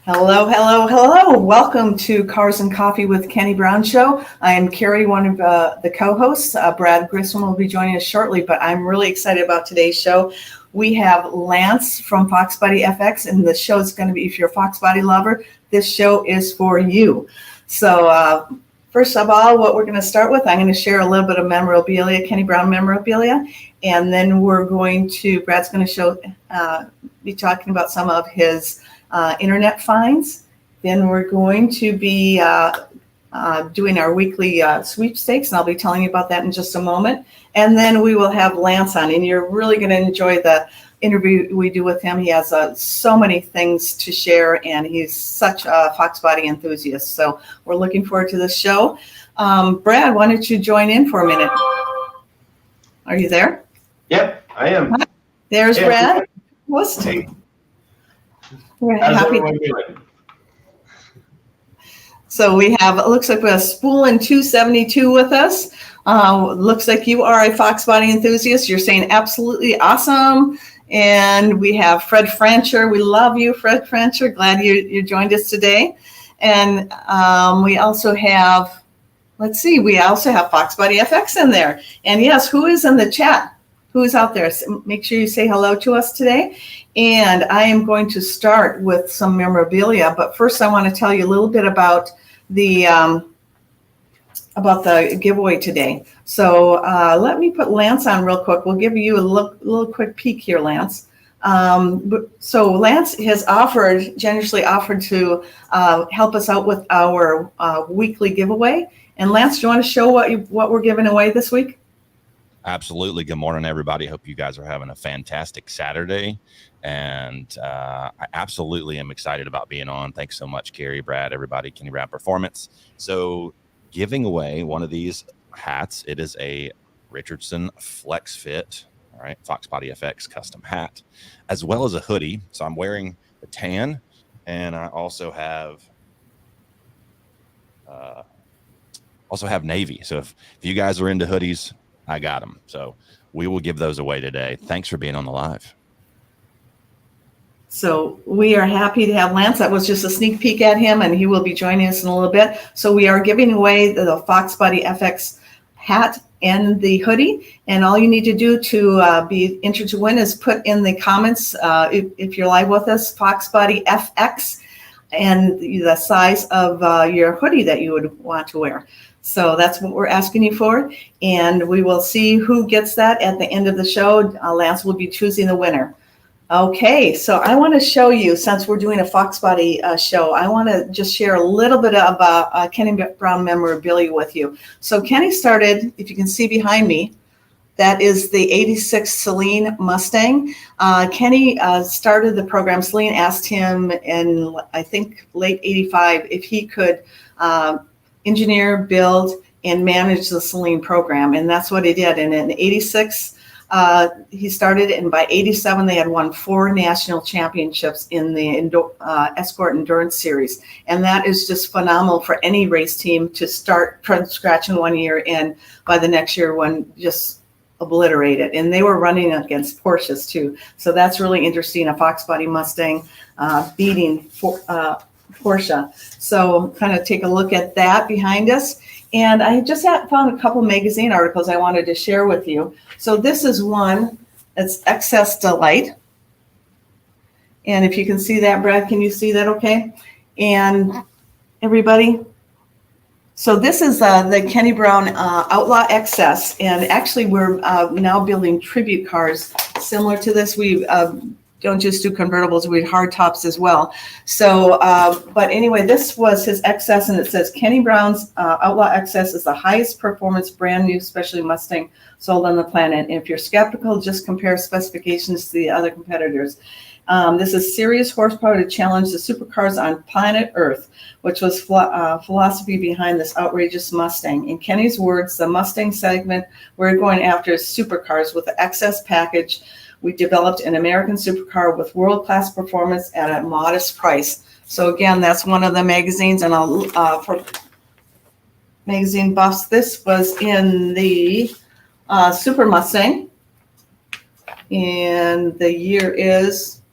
Hello, hello, hello. Welcome to Cars and Coffee with Kenny Brown Show. I am Cari, one of the co-hosts. Brad Grissom will be joining us shortly, but I'm really excited about today's show. We have Lance from FoxbodyFX, and the show is going to be, if you're a Fox Body lover, this show is for you. So first of all, what we're going to start with, I'm going to share a little bit of memorabilia, Kenny Brown memorabilia, and then Brad's going to be talking about some of his internet finds. Then we're going to be doing our weekly sweepstakes, and I'll be telling you about that in just a moment. And then we will have Lance on, and you're really going to enjoy the interview we do with him. He has so many things to share, and he's such a Fox Body enthusiast. So we're looking forward to this show. Brad, why don't you join in for a minute? Are you there? Yep, I am. Hi. There's Brad. Hey. We're How's happy. everyone doing? So we have, it looks like we have Spoolin 272 with us. Looks like you are a Fox Body enthusiast. You're saying absolutely awesome. And we have Fred Francher. We love you, Fred Francher. Glad you joined us today. And we also have, we also have FoxbodyFX in there. And yes, who is in the chat? Who is out there? So make sure you say hello to us today. And I am going to start with some memorabilia. But first, I want to tell you a little bit about the giveaway today. So let me put Lance on real quick. We'll give you a little quick peek here, Lance. So Lance has generously offered to help us out with our weekly giveaway. And Lance, do you want to show what we're giving away this week? Absolutely. Good morning, everybody. Hope you guys are having a fantastic Saturday. And I absolutely am excited about being on. Thanks so much, Cari, Brad, everybody, Kenny Brown Performance. So giving away one of these hats. It is a Richardson Flex Fit, all right, FoxbodyFX custom hat, as well as a hoodie. So I'm wearing the tan, and I also have navy. So if you guys are into hoodies, I got them. So we will give those away today. Thanks for being on the live. So we are happy to have Lance. That was just a sneak peek at him, and he will be joining us in a little bit. So we are giving away the FoxbodyFX hat and the hoodie. And all you need to do to be entered to win is put in the comments, if you're live with us, FoxbodyFX, and the size of your hoodie that you would want to wear. So that's what we're asking you for. And we will see who gets that at the end of the show. Lance will be choosing the winner. Okay, so I want to show you, since we're doing a Fox Body show, I want to just share a little bit about Kenny Brown memorabilia with you. So Kenny started, if you can see behind me, that is the 86 Celine Mustang. Kenny started the program. Celine asked him in, I think, late 85 if he could engineer, build, and manage the Celine program. And that's what he did. And in 86, he started, and by 87, they had won 4 national championships in the Escort Endurance Series. And that is just phenomenal for any race team to start from scratch in 1 year, and by the next year, just obliterate it. And they were running against Porsches too. So that's really interesting, a Fox Body Mustang beating Porsche. So kind of take a look at that behind us. And I just found a couple magazine articles I wanted to share with you. So this is one, it's Excess Delight. And if you can see that, Brad, can you see that okay? And everybody, so this is the Kenny Brown Outlaw XS. And actually we're now building tribute cars similar to this. We don't just do convertibles, we hard tops as well. So, but anyway, this was his XS, and it says Kenny Brown's Outlaw XS is the highest performance brand new specialty Mustang sold on the planet. And if you're skeptical, just compare specifications to the other competitors. This is serious horsepower to challenge the supercars on planet Earth, which was philosophy behind this outrageous Mustang. In Kenny's words, the Mustang segment we're going after is supercars with the XS package. We developed an American supercar with world-class performance at a modest price. So again, that's one of the magazines, and for magazine buffs, this was in the Super Mustang, and the year is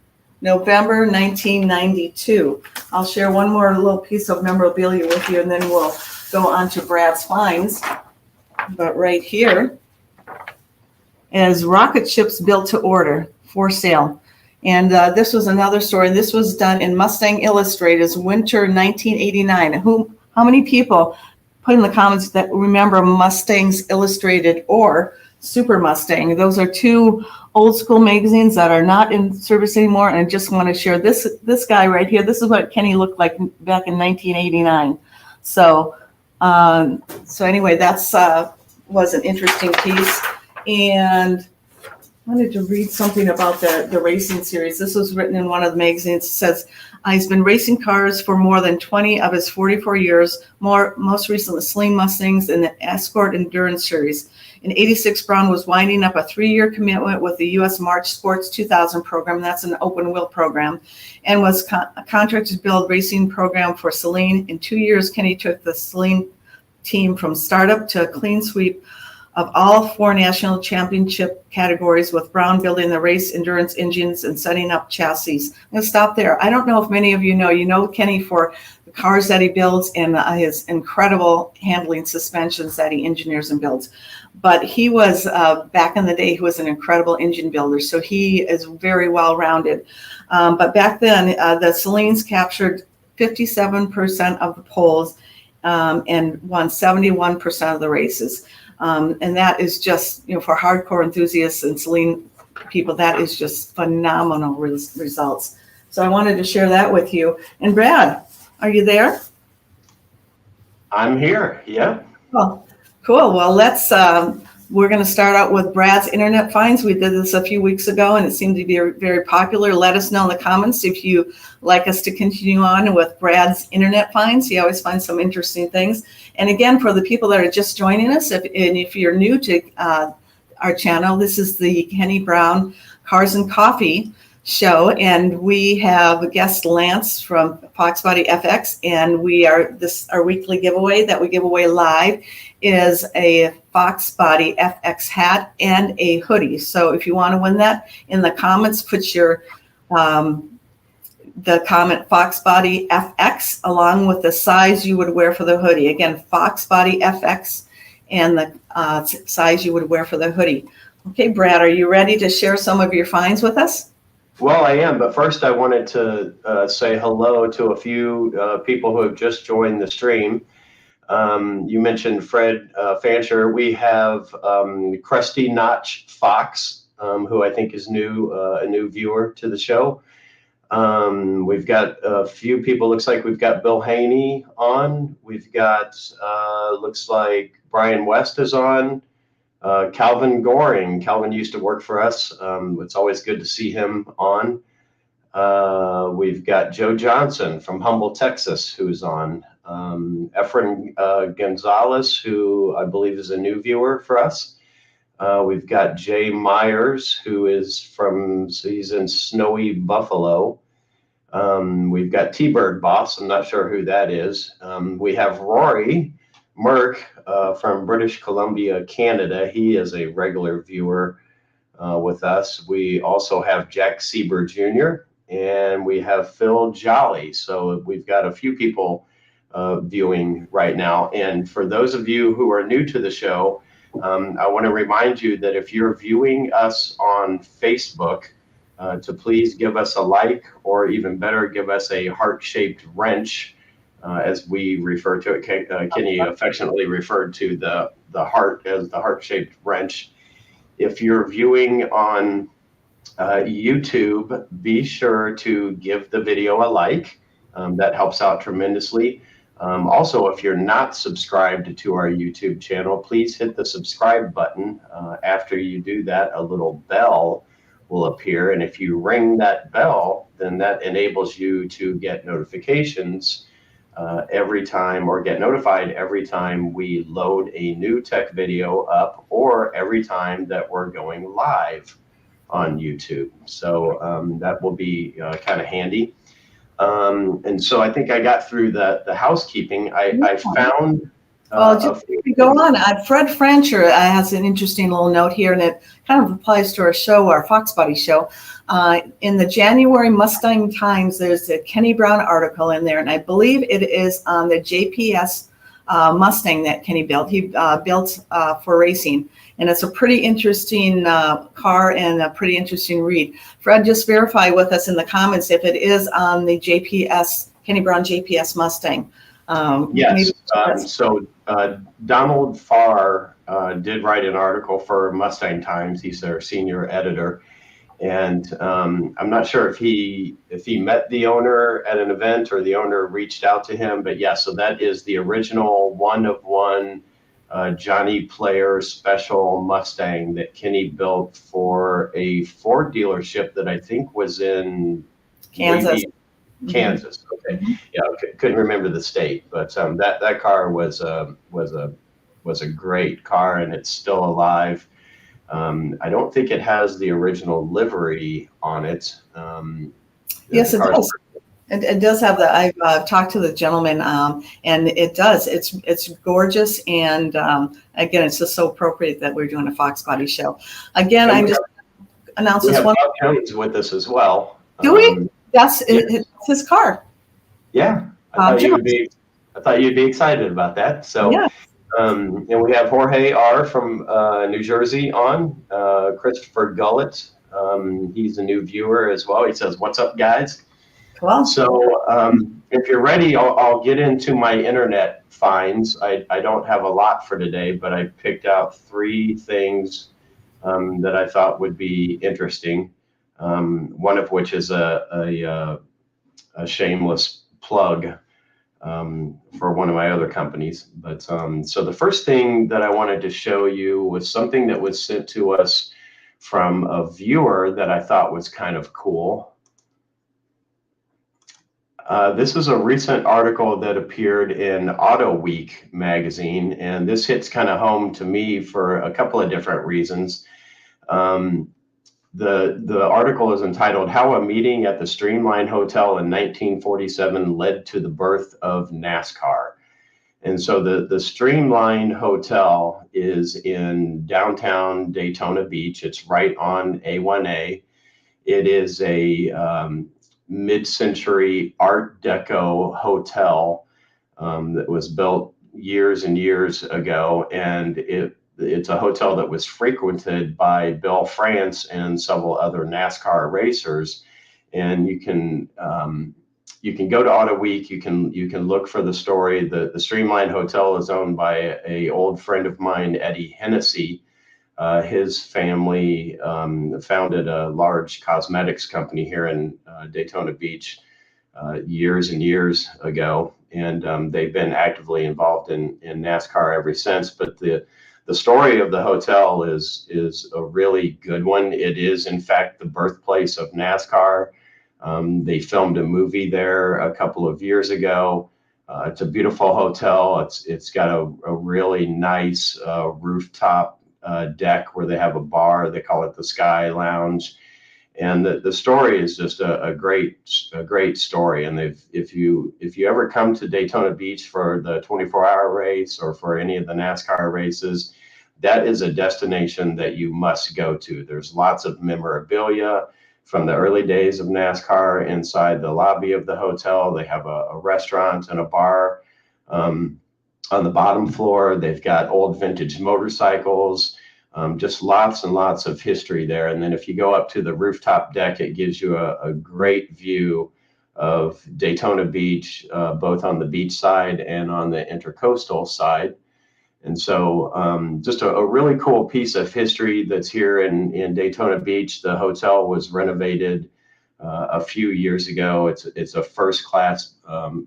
November 1992. I'll share one more little piece of memorabilia with you, and then we'll go on to Brad's finds. But right here is rocket ships built to order for sale. And this was another story. This was done in Mustang Illustrated's winter 1989. How many people put in the comments that remember Mustangs Illustrated or Super Mustang? Those are two old school magazines that are not in service anymore. And I just want to share this guy right here. This is what Kenny looked like back in 1989. So anyway, that's was an interesting piece. And I wanted to read something about the racing series. This was written in one of the magazines. It says, he's been racing cars for more than 20 of his 44 years, most recently Saleen Mustangs in the Escort Endurance Series. In 86, Brown was winding up a 3-year commitment with the U.S. March Sports 2000 program. That's an open wheel program, and was contracted to build racing program for Saleen. In 2 years, Kenny took the Saleen team from startup to a clean sweep of all 4 national championship categories, with Brown building the race endurance engines and setting up chassis. I'm going to stop there. I don't know if many of you know Kenny for the cars that he builds and his incredible handling suspensions that he engineers and builds. But he was, back in the day, he was an incredible engine builder. So he is very well-rounded. But back then, the Saleens captured 57% of the polls and won 71% of the races. And that is just, for hardcore enthusiasts and Saleen people, that is just phenomenal results. So I wanted to share that with you. And Brad, are you there? I'm here. Yeah. Oh, cool. Well, we're going to start out with Brad's internet finds. We did this a few weeks ago, and it seemed to be very popular. Let us know in the comments if you like us to continue on with Brad's internet finds. He always finds some interesting things. And again, for the people that are just joining us, if you're new to our channel, this is the Kenny Brown Cars and Coffee show, and we have a guest, Lance from FoxbodyFX, and our weekly giveaway that we give away live is a FoxbodyFX hat and a hoodie. So if you want to win that, in the comments, put your the comment FoxbodyFX along with the size you would wear for the hoodie. Again, FoxbodyFX and the size you would wear for the hoodie. Okay, Brad, are you ready to share some of your finds with us? Well, I am, but first I wanted to say hello to a few people who have just joined the stream. You mentioned Fred Fancher. We have Krusty Notch Fox, who I think is a new viewer to the show. We've got a few people. Looks like we've got Bill Haney on. We've got looks like Brian West is on. Calvin Goring. Calvin used to work for us. It's always good to see him on. We've got Joe Johnson from Humble, Texas, who's on. Efren Gonzalez, who I believe is a new viewer for us. We've got Jay Myers, who is he's in snowy Buffalo. We've got T-Bird Boss. I'm not sure who that is. We have Rory Merck from British Columbia, Canada. He is a regular viewer with us. We also have Jack Sieber Jr. and we have Phil Jolly. So we've got a few people viewing right now. And for those of you who are new to the show, I want to remind you that if you're viewing us on Facebook, to please give us a like, or even better, give us a heart-shaped wrench, as we refer to it. Kenny affectionately referred to the heart as the heart-shaped wrench. If you're viewing on YouTube, be sure to give the video a like. That helps out tremendously. Also, if you're not subscribed to our YouTube channel, please hit the subscribe button. After you do that, a little bell will appear. And if you ring that bell, then that enables you to get notifications every time, or get notified every time we load a new tech video up, or every time that we're going live on YouTube. So that will be kind of handy. And so I think I got through the housekeeping. I found Well, just to go on, Fred Francher has an interesting little note here, and it kind of applies to our show, our Fox Body show. In the January Mustang Times, there's a Kenny Brown article in there, and I believe it is on the JPS Mustang that Kenny built. He built for racing, and it's a pretty interesting car and a pretty interesting read. Fred, just verify with us in the comments if it is on the JPS, Kenny Brown JPS Mustang. Yes. So Donald Farr did write an article for Mustang Times. He's their senior editor, and I'm not sure if he met the owner at an event or the owner reached out to him. But yeah, so that is the original one of one Johnny Player special Mustang that Kenny built for a Ford dealership that I think was in Kansas. Kansas. Okay. Yeah, couldn't remember the state, but that car was a great car, and it's still alive. I don't think it has the original livery on it. Yes, it does. It does have the. I've talked to the gentleman, and it does. It's gorgeous, and again, it's just so appropriate that we're doing a Fox Body show. Again, I just announced this one. Bob Jones with us as well. Do we? It's his car. Yeah, I thought you'd be excited about that. So, yeah. And we have Jorge R. from New Jersey on, Christopher Gullett. He's a new viewer as well. He says, "What's up, guys?" Well, so if you're ready, I'll get into my internet finds. I don't have a lot for today, but I picked out 3 things that I thought would be interesting. One of which is a shameless plug for one of my other companies. But so the first thing that I wanted to show you was something that was sent to us from a viewer that I thought was kind of cool. This is a recent article that appeared in Auto Week magazine, and this hits kind of home to me for a couple of different reasons. The article is entitled "How a Meeting at the Streamline Hotel in 1947 Led to the Birth of NASCAR." And so the Streamline Hotel is in downtown Daytona Beach. It's right on A1A. It is a mid-century Art Deco hotel that was built years and years ago, and it's a hotel that was frequented by Bill France and several other NASCAR racers. And you can go to Auto Week. You can look for the story. The Streamline Hotel is owned by a old friend of mine, Eddie Hennessy. His family founded a large cosmetics company here in Daytona Beach years and years ago, and they've been actively involved in NASCAR ever since. But the story of the hotel is a really good one. It is, in fact, the birthplace of NASCAR. They filmed a movie there a couple of years ago. It's a beautiful hotel. It's got a really nice rooftop deck where they have a bar. They call it the Sky Lounge. And the story is just a great story. And if you ever come to Daytona Beach for the 24-hour race or for any of the NASCAR races, that is a destination that you must go to. There's lots of memorabilia from the early days of NASCAR inside the lobby of the hotel. They have a restaurant and a bar on the bottom floor. They've got old vintage motorcycles. Just lots and lots of history there. And then if you go up to the rooftop deck, it gives you a great view of Daytona Beach, both on the beach side and on the intercoastal side. And so just a really cool piece of history that's here in Daytona Beach. The hotel was renovated a few years ago. It's a first-class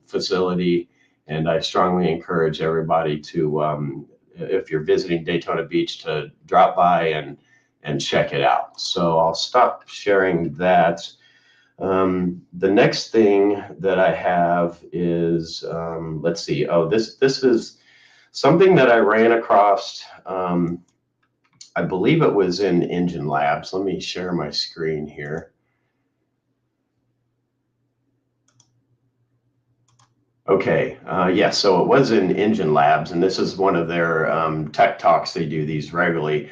facility, and I strongly encourage everybody to if you're visiting Daytona Beach, to drop by and check it out. So I'll stop sharing that. The next thing that I have is, let's see. Oh, this is something that I ran across. I believe it was in Engine Labs. Let me share my screen here. Okay, yeah, so it was in Engine Labs, and this is one of their tech talks. They do these regularly.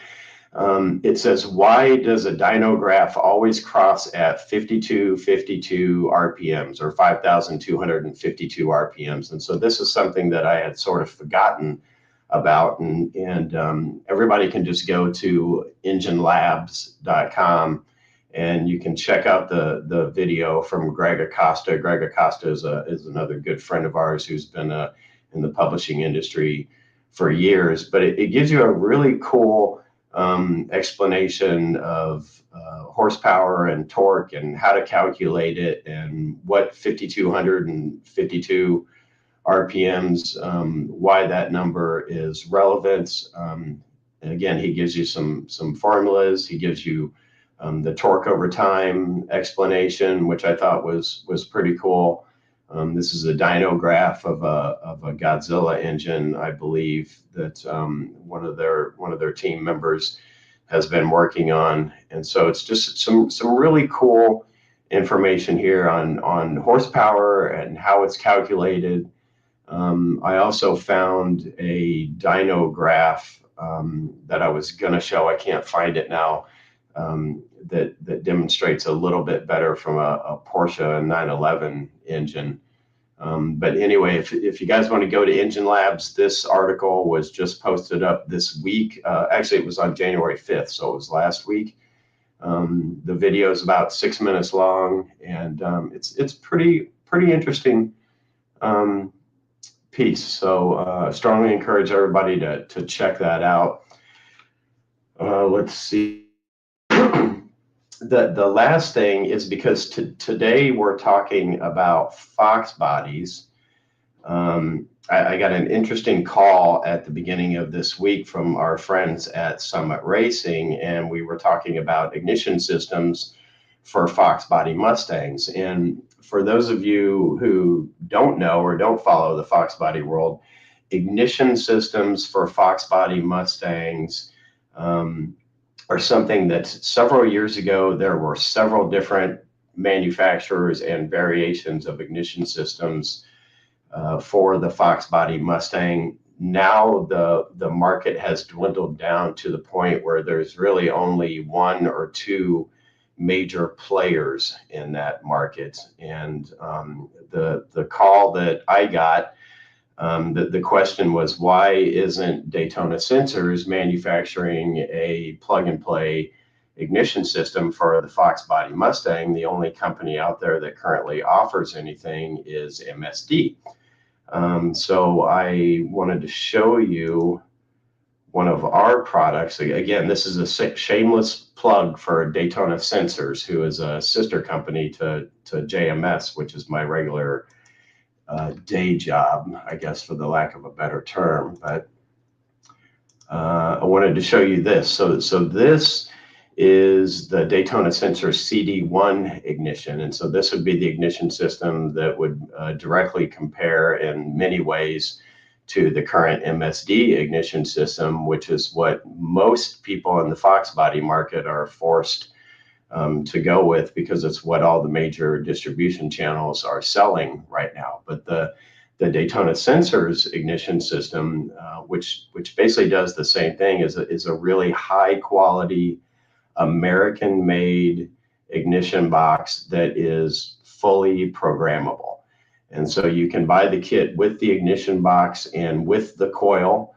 It says, why does a dyno graph always cross at 5252 RPMs or 5,252 RPMs? And so this is something that I had sort of forgotten about, and everybody can just go to enginelabs.com and you can check out the video from Greg Acosta. Greg Acosta is another good friend of ours who's been in the publishing industry for years, but it gives you a really cool explanation of horsepower and torque and how to calculate it and what 5,252 RPMs, why that number is relevant. And again, he gives you some formulas. He gives you the torque over time explanation, which I thought was pretty cool. This is a dyno graph of a Godzilla engine, I believe, that one of their team members has been working on, and so it's just some really cool information here on horsepower and how it's calculated. I also found a dyno graph that I was going to show. I can't find it now. That demonstrates a little bit better from a Porsche 911 engine. But anyway, if you guys want to go to Engine Labs, this article was just posted up this week. Actually, it was on January 5th, so it was last week. The video is about 6 minutes long, and it's pretty interesting piece. So strongly encourage everybody to check that out. Let's see. The last thing is because today we're talking about Fox bodies. I got an interesting call at the beginning of this week from our friends at Summit Racing, and we were talking about ignition systems for Fox body Mustangs. And for those of you who don't know or don't follow the Fox body world, ignition systems for Fox body Mustangs are something that several years ago there were several different manufacturers and variations of ignition systems for the Fox body Mustang. Now the market has dwindled down to the point where there's really only one or two major players in that market. And the call that I got, the question was, why isn't Daytona Sensors manufacturing a plug-and-play ignition system for the Fox body Mustang? The only company out there that currently offers anything is MSD. So I wanted to show you one of our products. Again, this is a shameless plug for Daytona Sensors, who is a sister company to JMS, which is my regular day job, I guess, for the lack of a better term. But I wanted to show you this. So this is the Daytona Sensors CD1 ignition. And so this would be the ignition system that would directly compare in many ways to the current MSD ignition system, which is what most people in the Fox body market are forced to go with, because it's what all the major distribution channels are selling right now. But the Daytona Sensors ignition system, which basically does the same thing, is a really high quality American-made ignition box that is fully programmable. And so you can buy the kit with the ignition box and with the coil.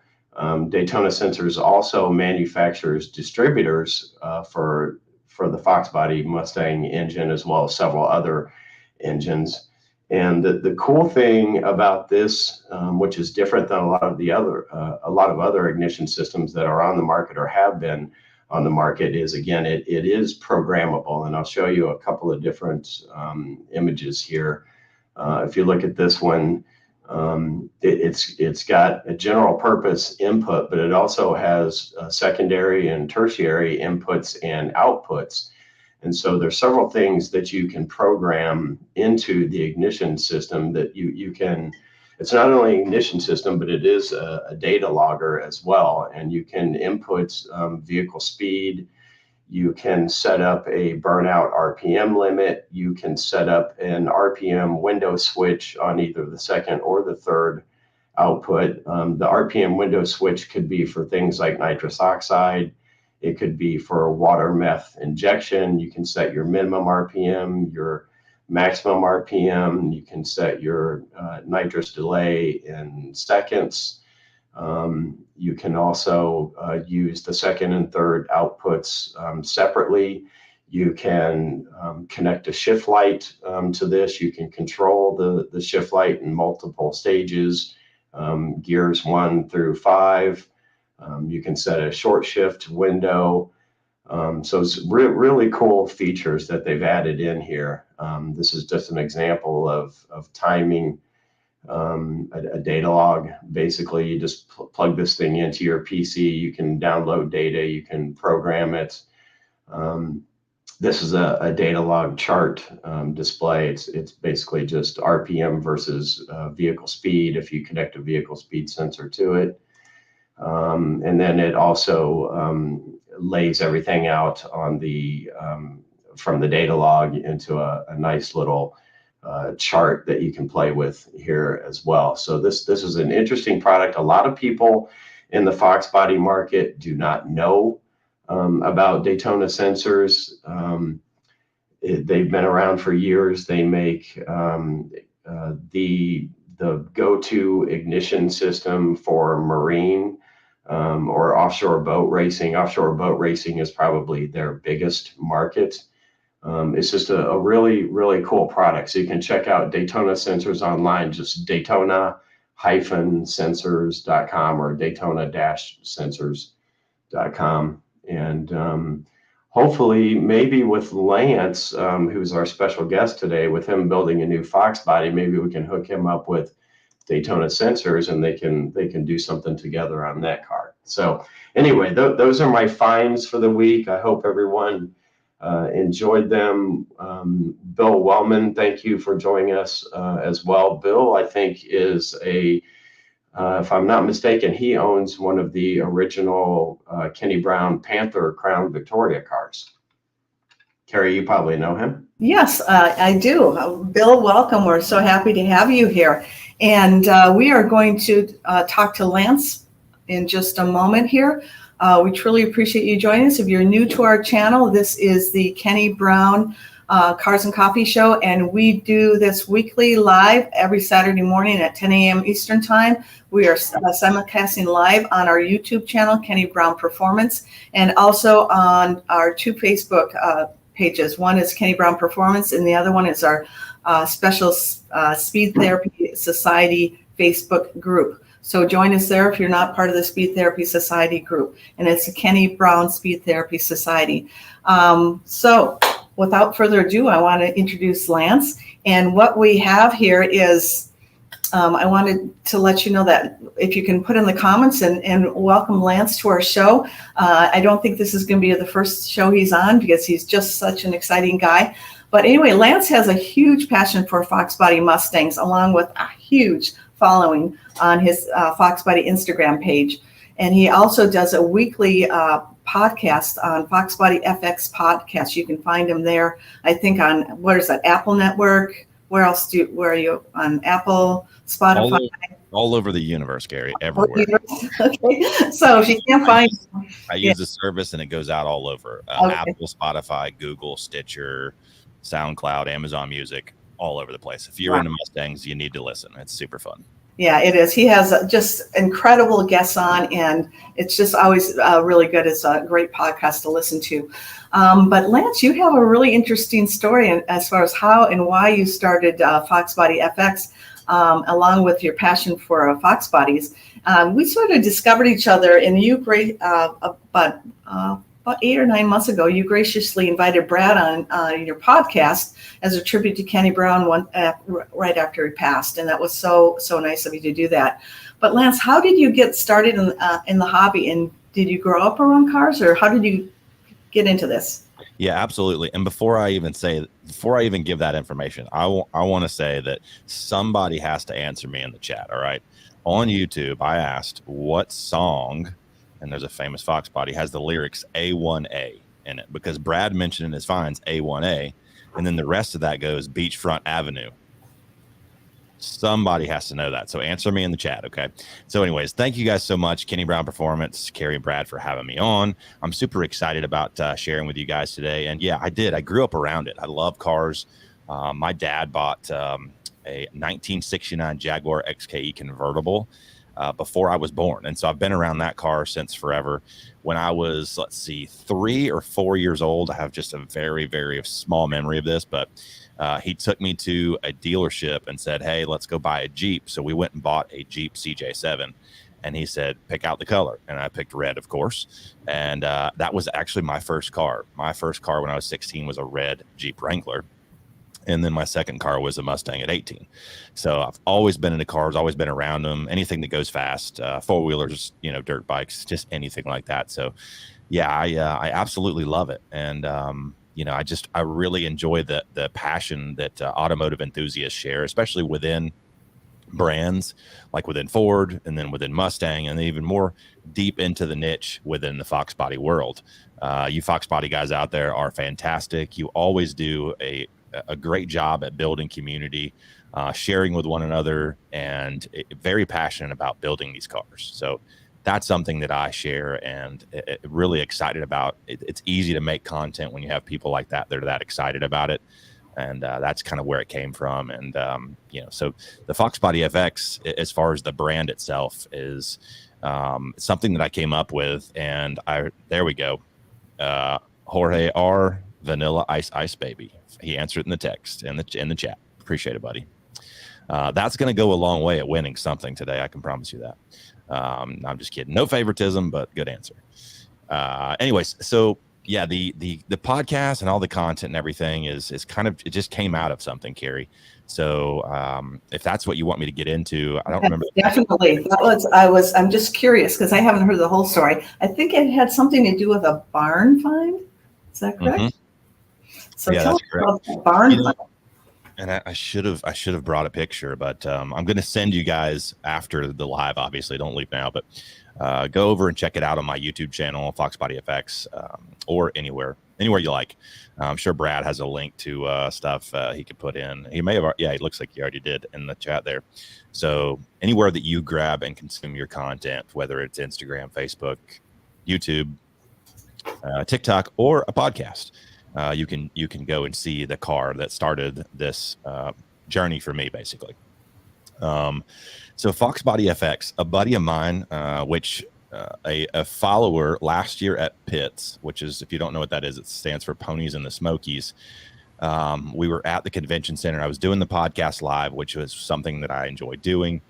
Daytona Sensors also manufactures distributors for the Fox body Mustang engine, as well as several other engines. And the cool thing about this, which is different than a lot of other ignition systems that are on the market or have been on the market, is, again, it is programmable. And I'll show you a couple of different images here. If you look at this one, it's got a general purpose input, but it also has secondary and tertiary inputs and outputs. And so there's several things that you can program into the ignition system that you can. It's not only an ignition system, but it is a data logger as well. And you can input vehicle speed, You can set up a burnout RPM limit. You can set up an RPM window switch on either the second or the third output. The RPM window switch could be for things like nitrous oxide. It could be for water meth injection. You can set your minimum RPM, your maximum RPM. You can set your nitrous delay in seconds. You can also use the second and third outputs separately. You can connect a shift light to this. You can control the shift light in multiple stages, gears 1 through 5. You can set a short shift window. So it's really cool features that they've added in here. This is just an example of timing a data log. Basically, you just plug this thing into your PC. You can download data. You can program it. This is a data log chart display. It's basically just RPM versus vehicle speed if you connect a vehicle speed sensor to it. And then it also lays everything out on the from the data log into a nice little chart that you can play with here as well. So this is an interesting product. A lot of people in the Fox body market do not know about Daytona sensors. They've been around for years. They make the go-to ignition system for marine or offshore boat racing. Offshore boat racing is probably their biggest market. It's just a really, really cool product. So you can check out Daytona Sensors online, just Daytona-sensors.com or Daytona-sensors.com. And hopefully, maybe with Lance, who's our special guest today, with him building a new Fox body, maybe we can hook him up with Daytona Sensors and they can do something together on that car. So anyway, those are my finds for the week. I hope everyone enjoyed them. Bill Wellman, thank you for joining us as well. Bill, I think, is if I'm not mistaken, he owns one of the original Kenny Brown Panther Crown Victoria cars. Cari, you probably know him. Yes, I do. Bill, welcome. We're so happy to have you here. And we are going to talk to Lance in just a moment here. We truly appreciate you joining us. If you're new to our channel, this is the Kenny Brown Cars and Coffee Show, and we do this weekly live every Saturday morning at 10 a.m. Eastern Time. We are simulcasting live on our YouTube channel, Kenny Brown Performance, and also on our two Facebook pages. One is Kenny Brown Performance, and the other one is our special Speed Therapy Society Facebook group. So join us there if you're not part of the Speed Therapy Society group. And it's the Kenny Brown Speed Therapy Society. So without further ado, I want to introduce Lance. And what we have here is, I wanted to let you know that if you can put in the comments and welcome Lance to our show. I don't think this is going to be the first show he's on because he's just such an exciting guy. But anyway, Lance has a huge passion for Fox Body Mustangs, along with a huge following on his Fox Body Instagram page. And he also does a weekly podcast on FoxbodyFX podcast. You can find him there, I think, on, what is that, Apple Network? Where else where are you on? Apple, Spotify? All over the universe, Cari, everywhere. Okay, so if you can't find, I use the service and it goes out all over. Okay. Apple, Spotify, Google, Stitcher, SoundCloud, Amazon Music, all over the place. If you're into Mustangs, you need to listen. It's super fun. Yeah, it is. He has just incredible guests on, and it's just always really good. It's a great podcast to listen to. But Lance, you have a really interesting story as far as how and why you started FoxbodyFX, along with your passion for Fox bodies. We sort of discovered each other, and you about 8 or 9 months ago, you graciously invited Brad on your podcast as a tribute to Kenny Brown right after he passed, and that was so nice of you to do that. But Lance, how did you get started in the hobby, and did you grow up around cars, or how did you get into this? Yeah, absolutely. And before I even give that information, I want to say that somebody has to answer me in the chat. All right, on YouTube, I asked what song, and there's a famous Fox body, has the lyrics A1A. in it, because Brad mentioned in his finds A1A, and then the rest of that goes Beachfront Avenue. Somebody has to know that. So answer me in the chat. Okay. So anyways, thank you guys so much. Kenny Brown Performance, Cari and Brad, for having me on. I'm super excited about sharing with you guys today. And yeah, I grew up around it. I love cars. My dad bought a 1969 Jaguar XKE convertible before I was born. And so I've been around that car since forever. When I was, 3 or 4 years old, I have just a very, very small memory of this, but he took me to a dealership and said, hey, let's go buy a Jeep. So we went and bought a Jeep CJ7. And he said, pick out the color. And I picked red, of course. And that was actually my first car. My first car when I was 16 was a red Jeep Wrangler. And then my second car was a Mustang at 18. So I've always been into cars, always been around them. Anything that goes fast, four-wheelers, dirt bikes, just anything like that. So, yeah, I absolutely love it. And, I really enjoy the passion that automotive enthusiasts share, especially within brands like within Ford and then within Mustang, and even more deep into the niche within the Fox Body world. You Fox Body guys out there are fantastic. You always do a great job at building community, sharing with one another, and very passionate about building these cars. So that's something that I share and really excited about. It's easy to make content when you have people like that are that excited about it. And that's kind of where it came from. And, so the FoxbodyFX, as far as the brand itself, is something that I came up with. And there we go. Jorge R. Vanilla Ice Baby. He answered in the text in the chat. Appreciate it, buddy. That's going to go a long way at winning something today. I can promise you that. I'm just kidding. No favoritism, but good answer. Anyways, so yeah, the podcast and all the content and everything is kind of, it just came out of something, Cari. So if that's what you want me to get into, I don't remember. Definitely. I'm just curious because I haven't heard the whole story. I think it had something to do with a barn find. Is that correct? Mm-hmm. So yeah, tell us about the barn find. And I should have brought a picture, but I'm going to send you guys after the live. Obviously, don't leave now, but go over and check it out on my YouTube channel, FoxbodyFX, or anywhere you like. I'm sure Brad has a link to stuff he could put in. He may have, it looks like he already did in the chat there. So anywhere that you grab and consume your content, whether it's Instagram, Facebook, YouTube, TikTok, or a podcast. You can go and see the car that started this journey for me, basically. So FoxbodyFX, a buddy of mine, which a follower last year at PITS, which is, if you don't know what that is, it stands for Ponies in the Smokies. We were at the convention center. I was doing the podcast live, which was something that I enjoyed doing.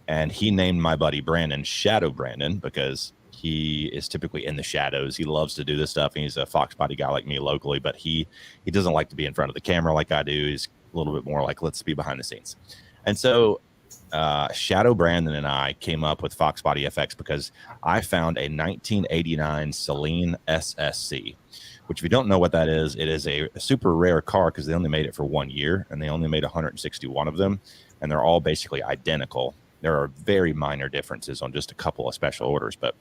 And he named my buddy Brandon Shadow Brandon because he is typically in the shadows. He loves to do this stuff. And he's a Fox Body guy like me locally, but he doesn't like to be in front of the camera like I do. He's a little bit more like, let's be behind the scenes. And so Shadow Brandon and I came up with FoxbodyFX because I found a 1989 Celine SSC, which if you don't know what that is, it is a super rare car because they only made it for 1 year and they only made 161 of them. And they're all basically identical. There are very minor differences on just a couple of special orders, but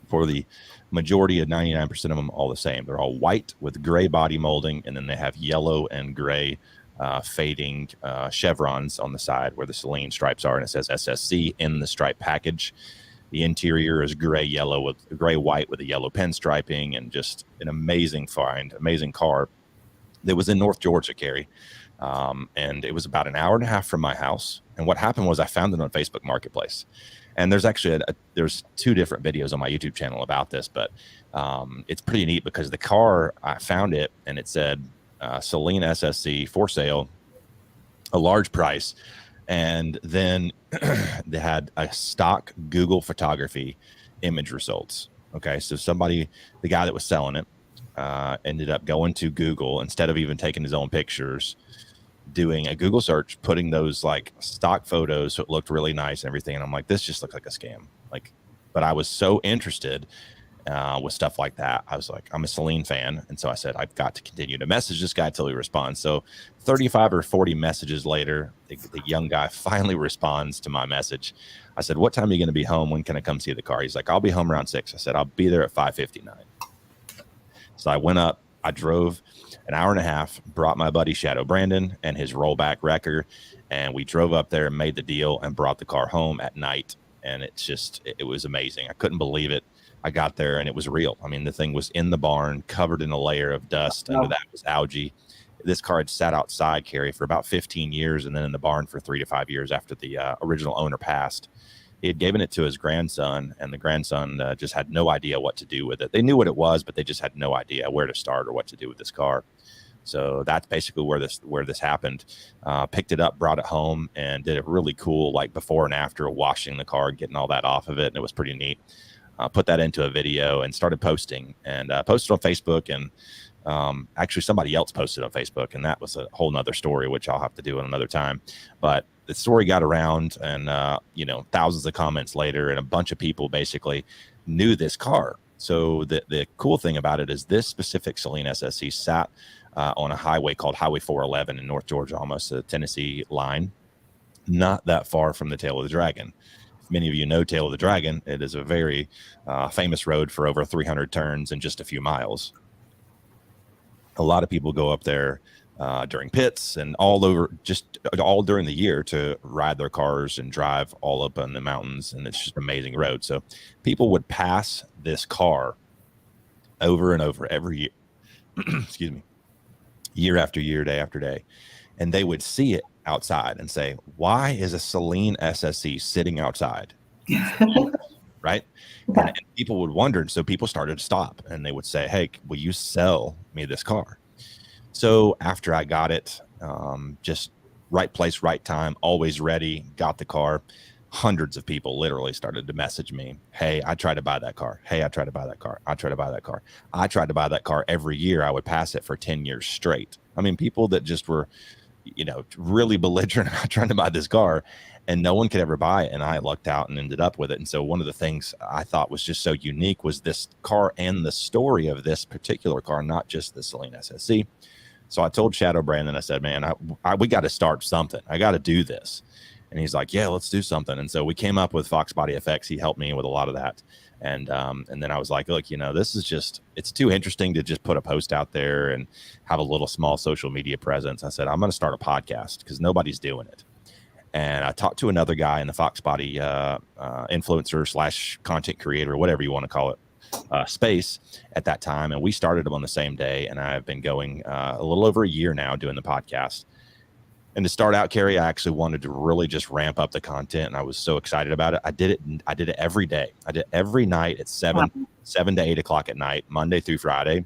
for the majority of 99% of them, all the same. They're all white with gray body molding, and then they have yellow and gray fading chevrons on the side where the Celine stripes are, and it says SSC in the stripe package. The interior is gray white with a yellow pinstriping, and just an amazing car that was in North Georgia, Cari. And it was about an hour and a half from my house. And what happened was I found it on Facebook Marketplace. And there's actually there's 2 different videos on my YouTube channel about this, but it's pretty neat because the car, I found it and it said Celine SSC for sale, a large price. And then they had a stock Google photography image results. Okay. So the guy that was selling it ended up going to Google instead of even taking his own pictures, doing a Google search, putting those like stock photos. So it looked really nice and everything. And I'm like, this just looks like a scam. But I was so interested with stuff like that. I was like, I'm a Celine fan. And so I said, I've got to continue to message this guy till he responds. So 35 or 40 messages later, the young guy finally responds to my message. I said, what time are you going to be home? When can I come see the car? He's like, I'll be home around 6. I said, I'll be there at 5:59. So I went up, I drove an hour and a half, brought my buddy Shadow Brandon and his rollback wrecker, and we drove up there and made the deal and brought the car home at night. And it was amazing. I couldn't believe it. I got there and it was real. I mean, the thing was in the barn, covered in a layer of dust. Under that was algae. This car had sat outside, Cari, for about 15 years, and then in the barn for 3 to 5 years after the original owner passed. He had given it to his grandson, and the grandson just had no idea what to do with it. They knew what it was, but they just had no idea where to start or what to do with this car. So that's basically where this happened. Picked it up, brought it home, and did a really cool like before and after washing the car, getting all that off of it, and it was pretty neat. Put that into a video and started posting, and posted on Facebook, and actually somebody else posted on Facebook, and that was a whole nother story, which I'll have to do in another time. But the story got around, and thousands of comments later, and a bunch of people basically knew this car. So the cool thing about it is this specific Saleen SSC sat on a highway called Highway 411 in North Georgia, almost the Tennessee line, not that far from the Tail of the Dragon. If many of you know Tail of the Dragon, it is a very famous road for over 300 turns in just a few miles. A lot of people go up there during pits and all during the year to ride their cars and drive all up on the mountains, and it's just an amazing road. So people would pass this car over and over every year, excuse me, year after year, day after day, and they would see it outside and say, "Why is a Saleen SSC sitting outside?" Right? And people would wonder, and so people started to stop, and they would say, "Hey, will you sell me this car?" So after I got it, just right place, right time, always ready, got the car, hundreds of people literally started to message me. "Hey, I tried to buy that car. Hey, I tried to buy that car. I tried to buy that car. I tried to buy that car every year. I would pass it for 10 years straight." I mean, people that just were, really belligerent about trying to buy this car, and no one could ever buy it. And I lucked out and ended up with it. And so one of the things I thought was just so unique was this car and the story of this particular car, not just the Saleen SSC. So I told Shadow Brandon, I said, "Man, we got to start something. I got to do this." And he's like, "Yeah, let's do something." And so we came up with FoxbodyFX. He helped me with a lot of that. And then I was like, "Look, this is it's too interesting to just put a post out there and have a little small social media presence." I said, "I'm going to start a podcast because nobody's doing it." And I talked to another guy in the Foxbody influencer / content creator, whatever you want to call it, space at that time. And we started them on the same day. And I've been going a little over a year now doing the podcast. And to start out, Cari, I actually wanted to really just ramp up the content, and I was so excited about it. I did it every day. I did it every night at 7 to 8 o'clock at night, Monday through Friday,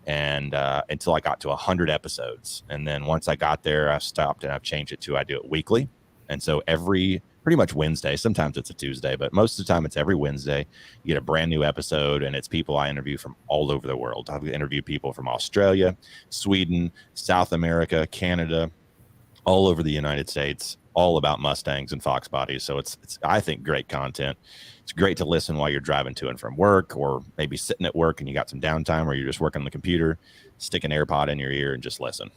and until I got to 100 episodes. And then once I got there, I stopped, and I've changed it to I do it weekly. And so pretty much Wednesday, sometimes it's a Tuesday, but most of the time it's every Wednesday. You get a brand new episode, and it's people I interview from all over the world. I've interviewed people from Australia, Sweden, South America, Canada, all over the United States, all about Mustangs and Fox bodies. So it's I think great content. It's great to listen while you're driving to and from work, or maybe sitting at work and you got some downtime where you're just working on the computer, stick an AirPod in your ear and just listen.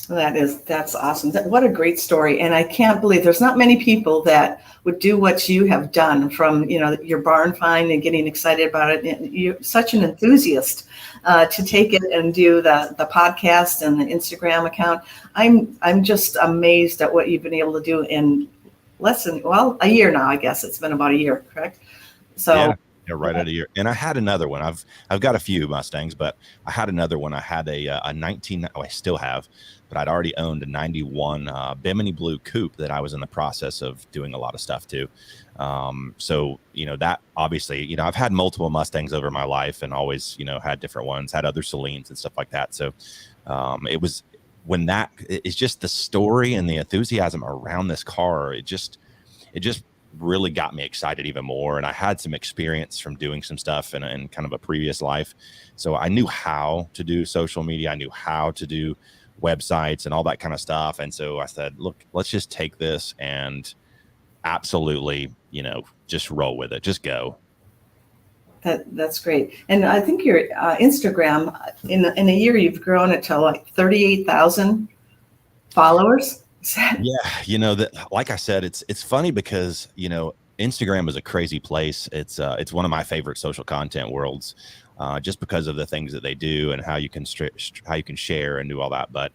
That's awesome. What a great story. And I can't believe there's not many people that would do what you have done, from, your barn find and getting excited about it. And you're such an enthusiast to take it and do the podcast and the Instagram account. I'm just amazed at what you've been able to do in less than, a year now. I guess it's been about a year, correct? So yeah, right at a year. And I had another one. I've got a few Mustangs, but I had another one. I had a 19. I still have, but I'd already owned a 91 Bimini Blue Coupe that I was in the process of doing a lot of stuff to. So, that obviously, I've had multiple Mustangs over my life, and always, had different ones, had other Saleens and stuff like that. So it was when it's just the story and the enthusiasm around this car. It just really got me excited even more. And I had some experience from doing some stuff in kind of a previous life. So I knew how to do social media. I knew how to do websites and all that kind of stuff. And so I said, look, let's just take this and absolutely, just roll with it. Just go. That's great. And I think your Instagram, in a year, you've grown it to like 38,000 followers. Yeah, like I said, it's funny because Instagram is a crazy place. It's one of my favorite social content worlds. just because of the things that they do and how you can share and do all that. But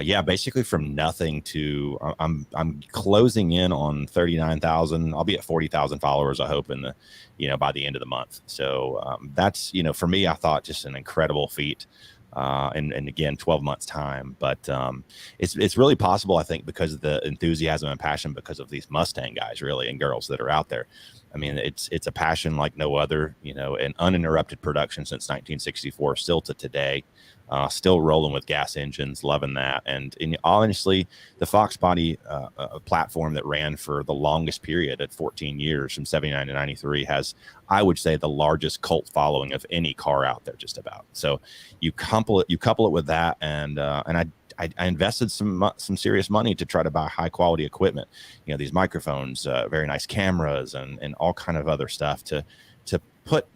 yeah, basically from nothing to I'm closing in on 39,000. I'll be at 40,000 followers, I hope, by the end of the month. So that's, for me, I thought just an incredible feat. And again, 12 months time, but it's really possible, I think, because of the enthusiasm and passion, because of these Mustang guys, really, and girls that are out there. I mean, it's a passion like no other, an uninterrupted production since 1964, still to today. Still rolling with gas engines, loving that. And honestly, the Fox Body platform that ran for the longest period at 14 years from 79 to 93 has, I would say, the largest cult following of any car out there, just about. So you couple it with that, and I invested some serious money to try to buy high quality equipment, these microphones, very nice cameras, and all kind of other stuff to put,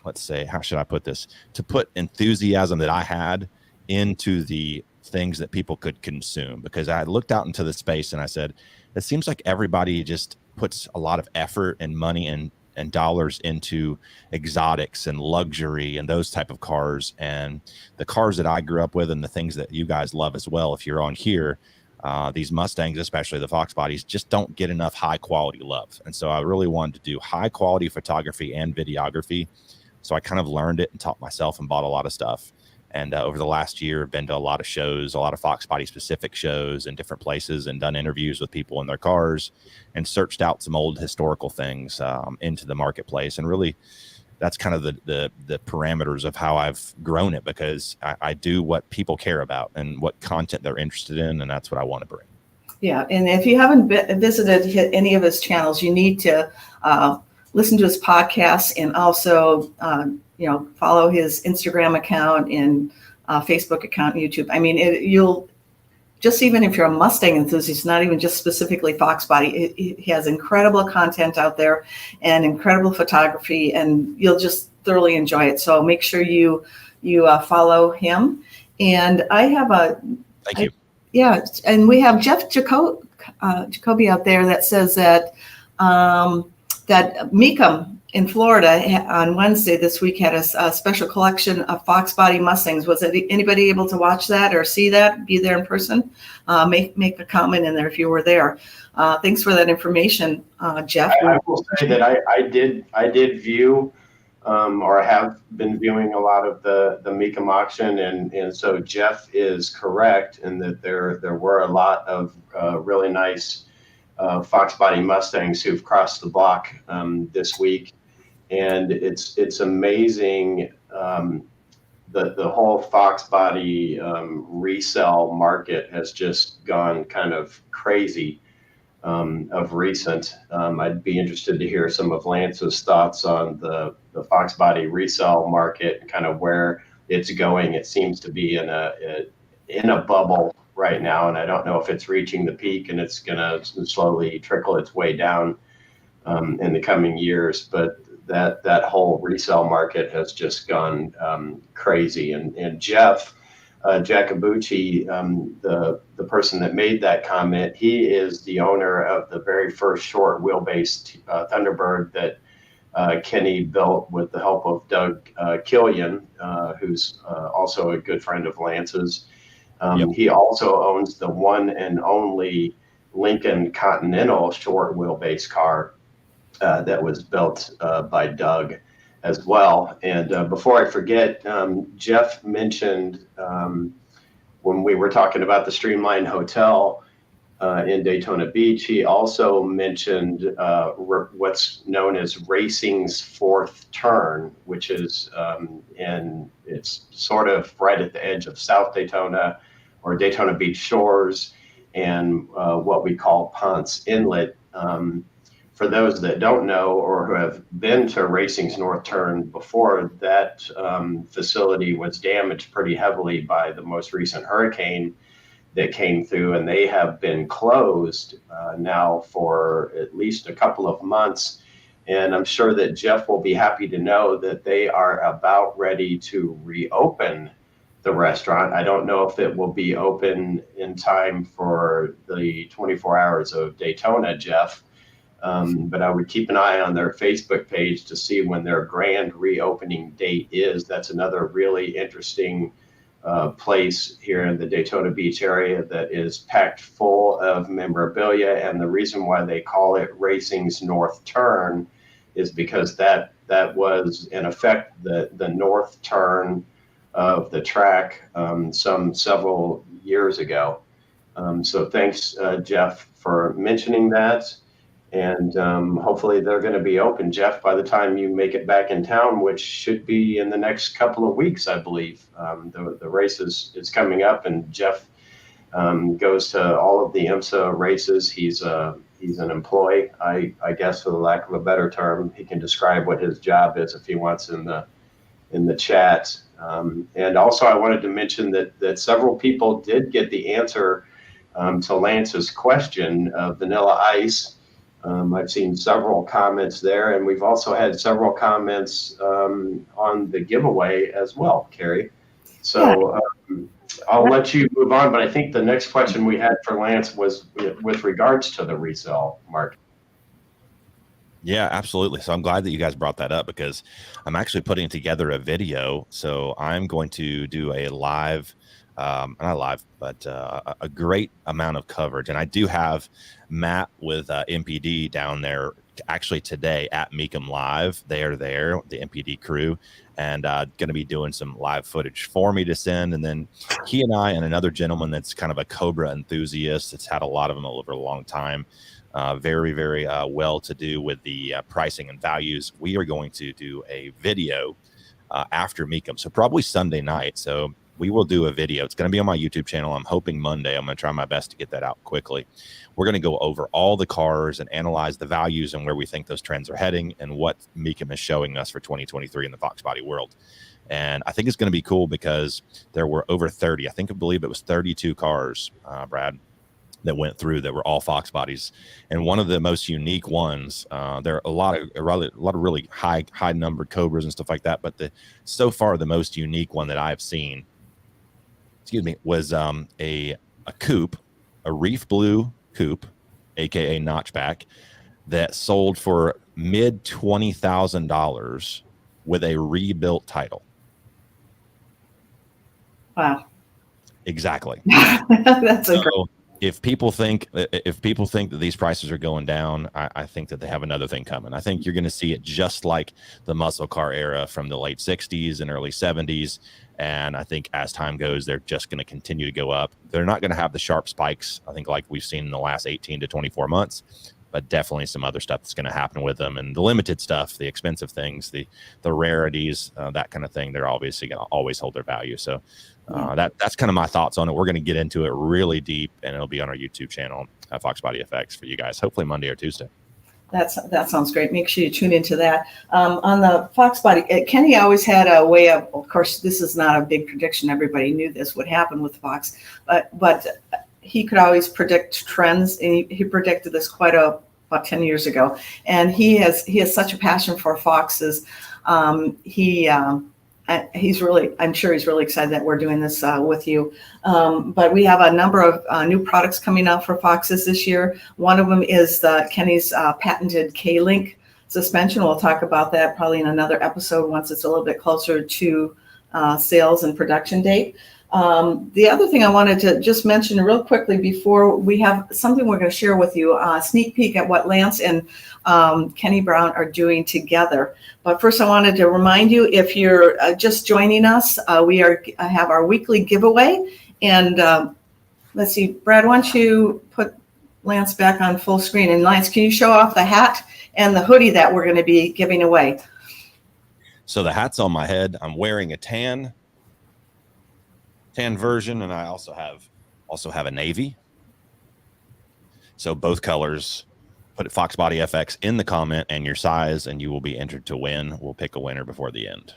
let's say, how should I put this? To put enthusiasm that I had into the things that people could consume, because I looked out into the space and I said, it seems like everybody just puts a lot of effort and money and dollars into exotics and luxury and those type of cars. And the cars that I grew up with and the things that you guys love as well, if you're on here, these Mustangs, especially the Fox Bodies, just don't get enough high quality love. And so I really wanted to do high quality photography and videography. So I kind of learned it and taught myself and bought a lot of stuff. And over the last year, I've been to a lot of shows, a lot of Fox Body specific shows in different places, and done interviews with people in their cars and searched out some old historical things into the marketplace. And really, that's kind of the parameters of how I've grown it, because I do what people care about and what content they're interested in, and that's what I want to bring. Yeah, and if you haven't visited any of his channels, you need to listen to his podcasts, and also follow his Instagram account and Facebook account, YouTube. I mean, you'll just, even if you're a Mustang enthusiast, not even just specifically Fox Body, he has incredible content out there and incredible photography, and you'll just thoroughly enjoy it. So make sure you follow him. And I have thank you. Yeah, and we have Jeff Jacoby out there that says that that Mecum in Florida on Wednesday this week had a special collection of Fox Body Mustangs. Was anybody able to watch that or see that? Be there in person? Make a comment in there if you were there. Thanks for that information, Jeff. I will say that I did view or have been viewing a lot of the Mecum auction, and so Jeff is correct in that there were a lot of really nice Fox Body Mustangs who've crossed the block this week, and it's amazing. The whole Fox Body resale market has just gone kind of crazy of recent. I'd be interested to hear some of Lance's thoughts on the Fox Body resale market and kind of where it's going. It seems to be in a bubble right now, and I don't know if it's reaching the peak and it's going to slowly trickle its way down in the coming years. But that whole resale market has just gone crazy. And Jeff Jacobucci, the person that made that comment, he is the owner of the very first short wheelbase Thunderbird that Kenny built with the help of Doug Killian, who's also a good friend of Lance's. Yep. He also owns the one and only Lincoln Continental short wheelbase car that was built by Doug as well. And before I forget, Jeff mentioned when we were talking about the Streamline Hotel in Daytona Beach, he also mentioned what's known as Racing's Fourth Turn, which is it's sort of right at the edge of South Daytona or Daytona Beach Shores and what we call Ponce Inlet. For those that don't know or who have been to Racing's North Turn before, that facility was damaged pretty heavily by the most recent hurricane that came through, and they have been closed now for at least a couple of months. And I'm sure that Jeff will be happy to know that they are about ready to reopen the restaurant. I don't know if it will be open in time for the 24 hours of Daytona, Jeff. But I would keep an eye on their Facebook page to see when their grand reopening date is. That's another really interesting place here in the Daytona Beach area that is packed full of memorabilia. And the reason why they call it Racing's North Turn is because that was in effect the north turn of the track several years ago. So thanks, Jeff, for mentioning that. And hopefully they're going to be open, Jeff, by the time you make it back in town, which should be in the next couple of weeks, I believe. The race is coming up, and Jeff goes to all of the IMSA races. He's an employee, I guess, for the lack of a better term. He can describe what his job is if he wants in the chat. And also, I wanted to mention that several people did get the answer to Lance's question of Vanilla Ice. I've seen several comments there, and we've also had several comments on the giveaway as well, Cari. So I'll let you move on, but I think the next question we had for Lance was with regards to the resale market. Yeah, absolutely. So I'm glad that you guys brought that up, because I'm actually putting together a video. So I'm going to do a live, not live, but a great amount of coverage. And I do have Matt with MPD down there actually today at Mecum Live. They are there, the MPD crew, and going to be doing some live footage for me to send. And then he and I and another gentleman that's kind of a Cobra enthusiast, that's had a lot of them over a long time, very, very well to do with the pricing and values. We are going to do a video after Mecum, so probably Sunday night. So we will do a video. It's going to be on my YouTube channel. I'm hoping Monday. I'm going to try my best to get that out quickly. We're going to go over all the cars and analyze the values and where we think those trends are heading and what Mecum is showing us for 2023 in the Fox Body world. And I think it's going to be cool because there were over 30, I believe it was 32 cars, Brad, that went through that were all Fox Bodies. And one of the most unique ones, there are a lot of really high numbered Cobras and stuff like that. But so far the most unique one that I've seen, was a coupe, a reef blue coupe, aka notchback, that sold for mid $20,000 with a rebuilt title. Wow. Exactly. That's so if people think that these prices are going down, I think that they have another thing coming. I think you're going to see it just like the muscle car era from the late 60s and early 70s. And I think as time goes, they're just going to continue to go up. They're not going to have the sharp spikes, I think, like we've seen in the last 18 to 24 months, but definitely some other stuff that's going to happen with them. And the limited stuff, the expensive things, the rarities, that kind of thing, they're obviously going to always hold their value. So that's kind of my thoughts on it. We're going to get into it really deep, and it'll be on our YouTube channel, FoxbodyFX, for you guys, hopefully Monday or Tuesday. That sounds great. Make sure you tune into that. On the Fox Body, Kenny always had a way of course, this is not a big prediction. Everybody knew this would happen with Fox, but he could always predict trends, and he predicted this about 10 years ago. And he has such a passion for foxes. I'm sure he's really excited that we're doing this with you. But we have a number of new products coming out for foxes this year. One of them is Kenny's patented K-Link suspension. We'll talk about that probably in another episode once it's a little bit closer to sales and production date. The other thing I wanted to just mention real quickly before we have something we're going to share with you, a sneak peek at what Lance and Kenny Brown are doing together. But first, I wanted to remind you, if you're just joining us, we have our weekly giveaway. And let's see, Brad, why don't you put Lance back on full screen? And Lance, can you show off the hat and the hoodie that we're going to be giving away? So the hat's on my head. I'm wearing a tan version, and I also have a navy. So both colors. Put FoxbodyFX in the comment and your size, and you will be entered to win. We'll pick a winner before the end.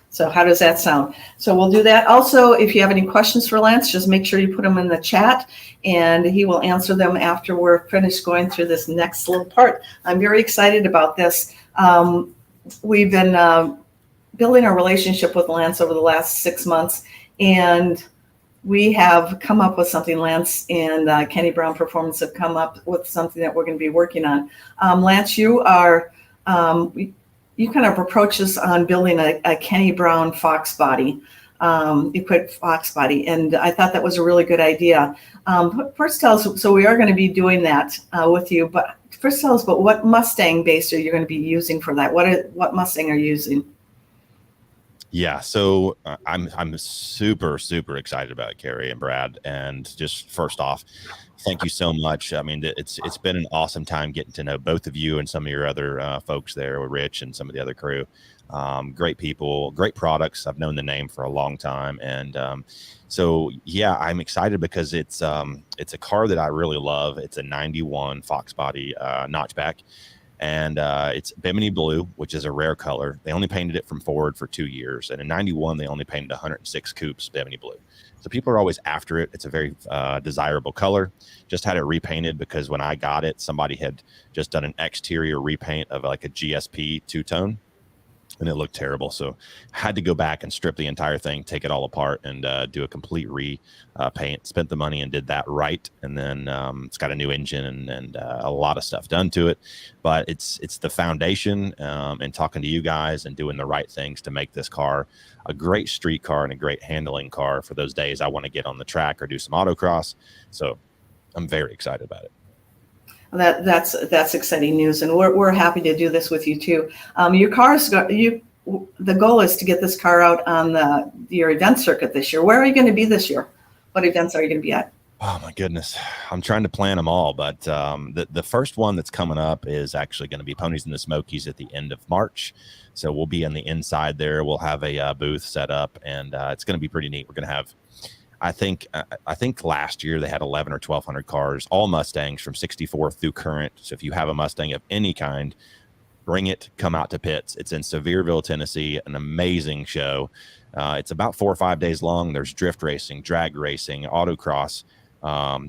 So how does that sound? So we'll do that. Also, if you have any questions for Lance, just make sure you put them in the chat, and he will answer them after we're finished going through this next little part. I'm very excited about this. We've been building a relationship with Lance over the last 6 months, and we have come up with something. Lance and Kenny Brown Performance have come up with something that we're going to be working on. Lance, you are you kind of approached us on building a Kenny Brown Fox body, equipped Fox body, and I thought that was a really good idea. First, tell us. So we are going to be doing that with you, but first tell us about what Mustang base are you going to be using for that? What Mustang are you using? Yeah, so I'm super excited about it, Cari and Brad. And just first off, thank you so much. I mean, it's been an awesome time getting to know both of you and some of your other folks there with Rich and some of the other crew. Great people, great products. I've known the name for a long time, and so yeah, I'm excited because it's a car that I really love. It's a '91 Fox body notchback. And it's Bimini blue, which is a rare color. They only painted it from Ford for 2 years. And in '91, they only painted 106 coupes Bimini blue. So people are always after it. It's a very desirable color. Just had it repainted because when I got it, somebody had just done an exterior repaint of like a GSP two-tone. And it looked terrible. So had to go back and strip the entire thing, take it all apart, and do a complete paint. Spent the money and did that right. And then it's got a new engine and a lot of stuff done to it. But it's the foundation, and talking to you guys and doing the right things to make this car a great street car and a great handling car for those days I want to get on the track or do some autocross. So I'm very excited about it. That's exciting news, and we're happy to do this with you too. Your car's the goal is to get this car out on your event circuit this year. Where are you going to be this year? What events are you going to be at? Oh my goodness, I'm trying to plan them all, but the first one that's coming up is actually going to be Ponies in the Smokies at the end of March. So we'll be on the inside there. We'll have a booth set up, and it's going to be pretty neat. We're going to have, I think last year they had 11 or 1,200 cars, all Mustangs from 64 through current. So if you have a Mustang of any kind, bring it, come out to pits. It's in Sevierville, Tennessee, an amazing show. It's about 4 or 5 days long. There's drift racing, drag racing, autocross,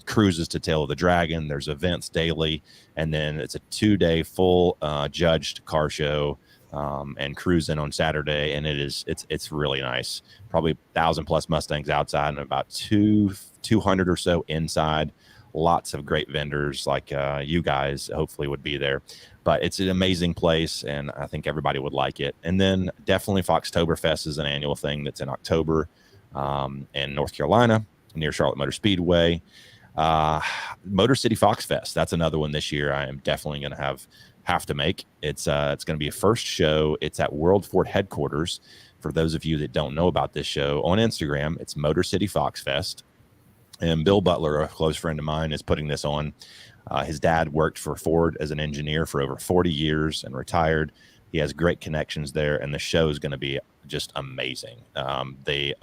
cruises to Tail of the Dragon. There's events daily. And then it's a 2-day full judged car show. And cruising on Saturday, and it's really nice. Probably 1,000+ Mustangs outside and about 200 or so inside. Lots of great vendors like you guys hopefully would be there. But it's an amazing place, and I think everybody would like it. And then definitely Foxtoberfest is an annual thing that's in October in North Carolina near Charlotte Motor Speedway. Motor City Fox Fest, that's another one this year. I am definitely going to have to make. It's going to be a first show. It's at World Ford headquarters. For those of you that don't know about this show, on Instagram, it's Motor City Fox Fest. And Bill Butler, a close friend of mine, is putting this on. His dad worked for Ford as an engineer for over 40 years and retired. He has great connections there, and the show is going to be just amazing.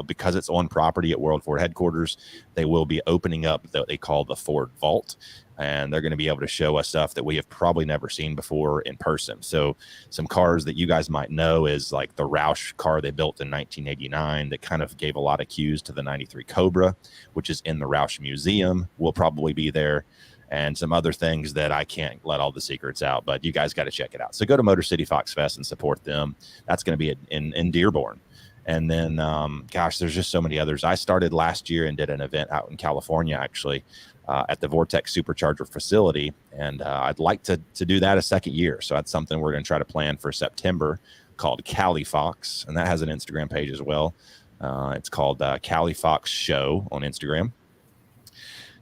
Because it's on property at World Ford headquarters, they will be opening up what they call the Ford Vault, and they're going to be able to show us stuff that we have probably never seen before in person. So some cars that you guys might know is like the Roush car they built in 1989 that kind of gave a lot of cues to the 93 Cobra, which is in the Roush Museum, will probably be there. And some other things that I can't let all the secrets out, but you guys got to check it out. So go to Motor City Fox Fest and support them. That's going to be in Dearborn. And then, gosh, there's just so many others. I started last year and did an event out in California, actually, at the Vortex Supercharger facility. And I'd like to do that a second year. So that's something we're going to try to plan for September, called Cali Fox. And that has an Instagram page as well. It's called Cali Fox Show on Instagram.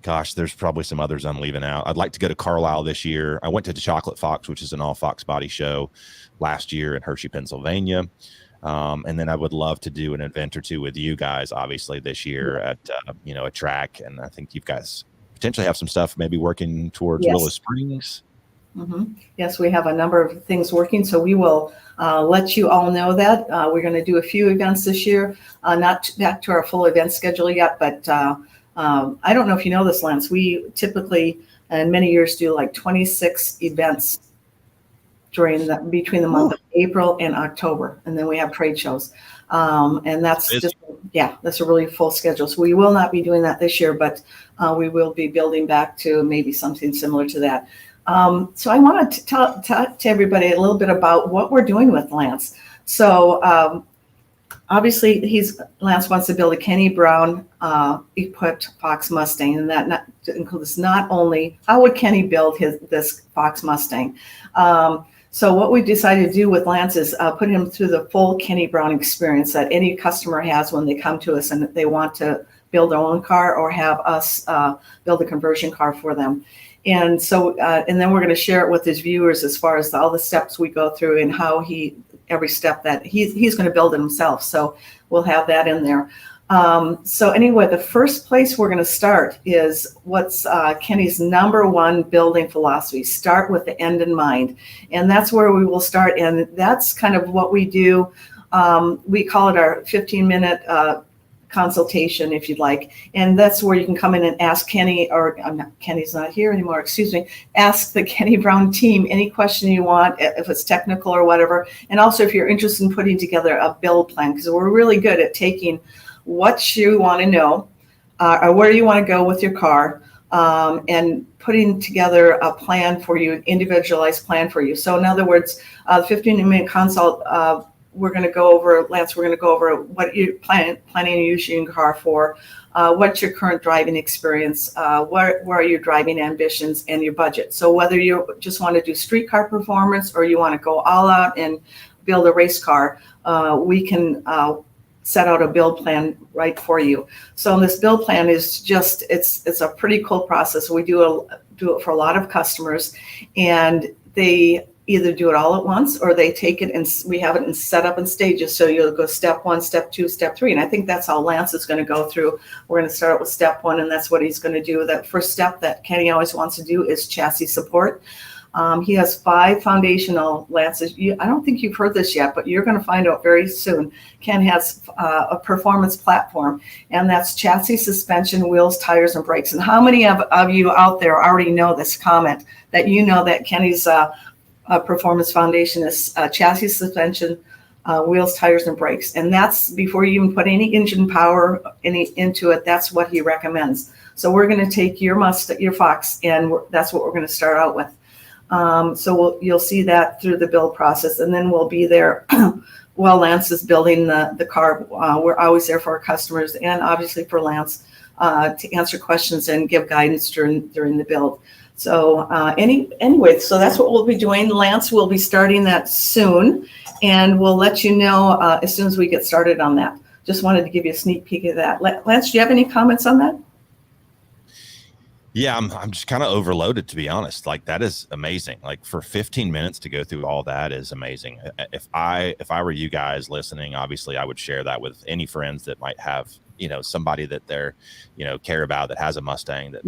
Gosh, there's probably some others I'm leaving out. I'd like to go to Carlisle this year. I went to the Chocolate Fox, which is an all Fox body show, last year in Hershey, Pennsylvania. And then I would love to do an event or two with you guys, obviously, this year at a track. And I think you guys potentially have some stuff maybe working towards Willow Springs. Mm-hmm. Yes, we have a number of things working, so we will let you all know that. We're going to do a few events this year, not back to our full event schedule yet, but I don't know if you know this, Lance. We typically, in many years, do like 26 events between the month of April and October, and then we have trade shows. And that's that's a really full schedule. So we will not be doing that this year, but we will be building back to maybe something similar to that. So I want to talk to everybody a little bit about what we're doing with Lance. So obviously Lance wants to build a Kenny Brown equipped Fox Mustang, and that includes not only how would Kenny build this Fox Mustang. So what we decided to do with Lance is put him through the full Kenny Brown experience that any customer has when they come to us and they want to build their own car or have us build a conversion car for them. And so, and then we're going to share it with his viewers as far as all the steps we go through and how every step that he's going to build it himself. So we'll have that in there. So anyway, the first place we're going to start is what's Kenny's #1 building philosophy. Start with the end in mind. And that's where we will start. And that's kind of what we do. We call it our 15-minute consultation, if you'd like. And that's where you can come in and ask Kenny, or Kenny's not here anymore, excuse me, ask the Kenny Brown team any question you want, if it's technical or whatever. And also if you're interested in putting together a build plan, because we're really good at taking what you want to know, or where you want to go with your car, and putting together a plan for you, an individualized plan for you. So in other words, the 15-minute consult, we're going to go over, Lance, we're going to go over what you're planning to use your car for, what's your current driving experience, where are your driving ambitions, and your budget. So whether you just want to do street car performance or you want to go all out and build a race car, we can set out a build plan right for you. So this build plan is just, it's a pretty cool process. We do it for a lot of customers, and they either do it all at once or they take it and we have it set up in stages. So you'll go step 1, step 2, step 3. And I think that's how Lance is going to go through. We're going to start with step 1, and that's what he's going to do. That first step that Kenny always wants to do is chassis support. He has 5 foundational, Lances. I don't think you've heard this yet, but you're going to find out very soon. Ken has a performance platform, and that's chassis, suspension, wheels, tires, and brakes. And how many of you out there already know this comment, that you know that Kenny's performance foundation is chassis, suspension, wheels, tires, and brakes. And that's before you even put any engine power into it. That's what he recommends. So we're going to take your Fox, and that's what we're going to start out with. So you'll see that through the build process, and then we'll be there while Lance is building the car. We're always there for our customers and obviously for Lance to answer questions and give guidance during the build. So anyway, so that's what we'll be doing. Lance will be starting that soon, and we'll let you know as soon as we get started on that. Just wanted to give you a sneak peek of that. Lance, do you have any comments on that? Yeah, I'm just kind of overloaded, to be honest. Like, that is amazing. Like, for 15 minutes to go through all that is amazing. If I were you guys listening, obviously I would share that with any friends that might have, somebody that they're, care about that has a Mustang that,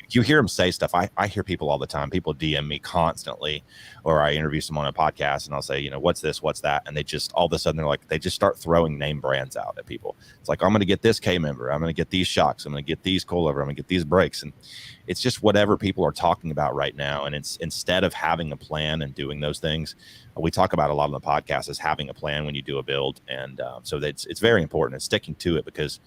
you hear them say stuff. I hear people all the time. People DM me constantly, or I interview someone on a podcast and I'll say, what's this, what's that? And they just, all of a sudden they just start throwing name brands out at people. It's like, I'm going to get this K-member. I'm going to get these shocks. I'm going to get these coilover. I'm going to get these brakes. And it's just whatever people are talking about right now. And it's, instead of having a plan and doing those things, we talk about a lot on the podcast is having a plan when you do a build. And so it's very important and sticking to it, because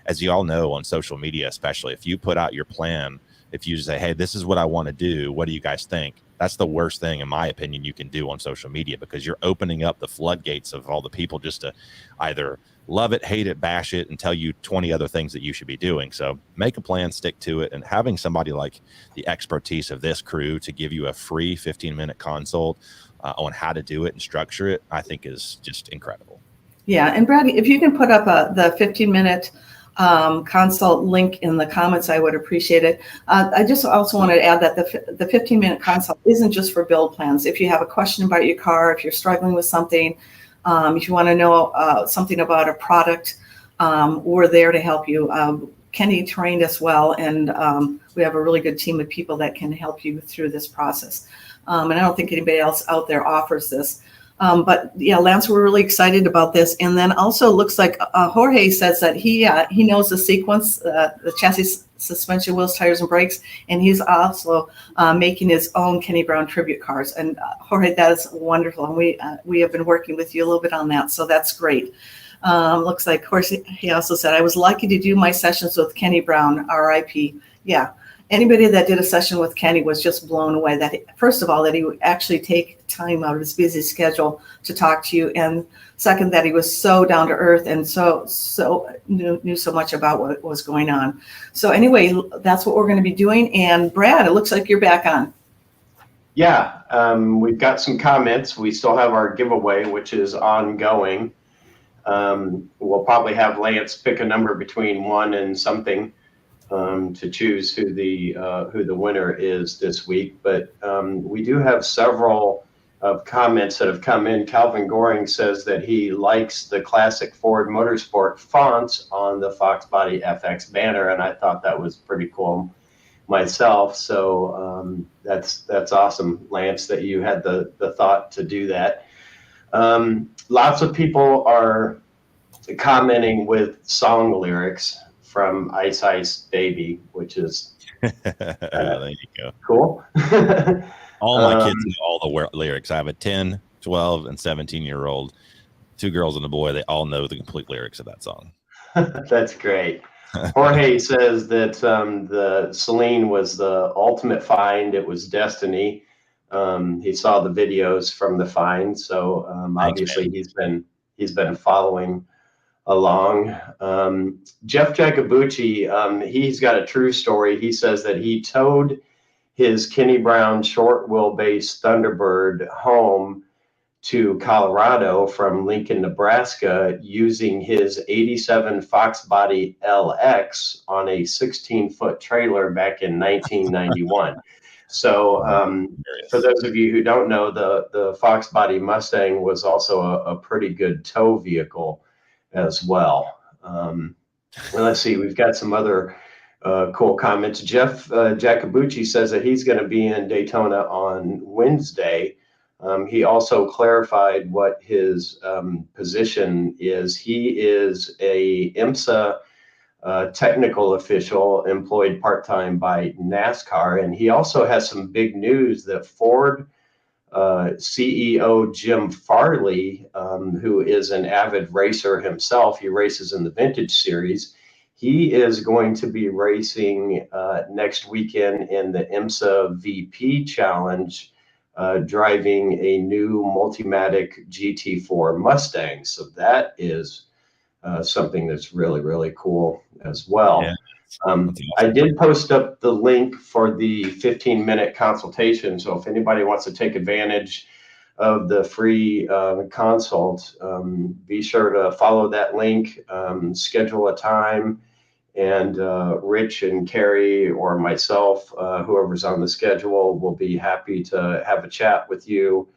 as you all know, on social media, especially, if you put out your plan, if you say, hey, this is what I want to do, what do you guys think? That's the worst thing, in my opinion, you can do on social media, because you're opening up the floodgates of all the people just to either love it, hate it, bash it, and tell you 20 other things that you should be doing. So make a plan, stick to it, and having somebody like the expertise of this crew to give you a free 15-minute consult on how to do it and structure it, I think is just incredible. Yeah. And Brad, if you can put up the 15-minute consult link in the comments, I would appreciate it. I just also wanted to add that the 15-minute consult isn't just for build plans. If you have a question about your car, if you're struggling with something, if you want to know something about a product, we're there to help you. Kenny trained us well, and we have a really good team of people that can help you through this process. And I don't think anybody else out there offers this. But yeah, Lance, we're really excited about this. And then also looks like Jorge says that he knows the sequence, the chassis, suspension, wheels, tires, and brakes. And he's also making his own Kenny Brown tribute cars. And Jorge, that is wonderful. And we have been working with you a little bit on that. So that's great. Looks like, of course, he also said, I was lucky to do my sessions with Kenny Brown, RIP. Yeah. Anybody that did a session with Kenny was just blown away that, first of all, that he would actually take time out of his busy schedule to talk to you. And second, that he was so down to earth and so knew so much about what was going on. So anyway, that's what we're going to be doing. And Brad, it looks like you're back on. Yeah, we've got some comments. We still have our giveaway, which is ongoing. We'll probably have Lance pick a number between 1 and something to choose who the winner is this week. But we do have several comments that have come in. Calvin Goring says that he likes the classic Ford Motorsport fonts on the FoxbodyFX banner, and I thought that was pretty cool myself. So that's awesome, Lance, that you had the thought to do that. Lots of people are commenting with song lyrics from Ice Ice Baby, which is there you go. Cool. All my kids know all the lyrics. I have a 10, 12, and 17-year-old, 2 girls and a boy. They all know the complete lyrics of that song. That's great. Jorge says that the Celine was the ultimate find. It was destiny. He saw the videos from the find, so obviously he's been following along. Jeff Jacobucci, he's got a true story. He says that he towed his Kenny Brown short wheelbase Thunderbird home to Colorado from Lincoln, Nebraska, using his 87 Foxbody LX on a 16-foot trailer back in 1991. So for those of you who don't know, the Foxbody Mustang was also a pretty good tow vehicle as well. Let's see, we've got some other cool comments. Jeff Jacobucci says that he's going to be in Daytona on Wednesday. He also clarified what his position is. He is a IMSA technical official employed part-time by NASCAR, and he also has some big news that Ford CEO Jim Farley, who is an avid racer himself, he races in the Vintage Series. He is going to be racing next weekend in the IMSA VP Challenge, driving a new Multimatic GT4 Mustang. So that is something that's really, really cool as well. Yeah. I did post up the link for the 15-minute consultation. So if anybody wants to take advantage of the free consult, be sure to follow that link, schedule a time, and Rich and Cari or myself, whoever's on the schedule, will be happy to have a chat with you,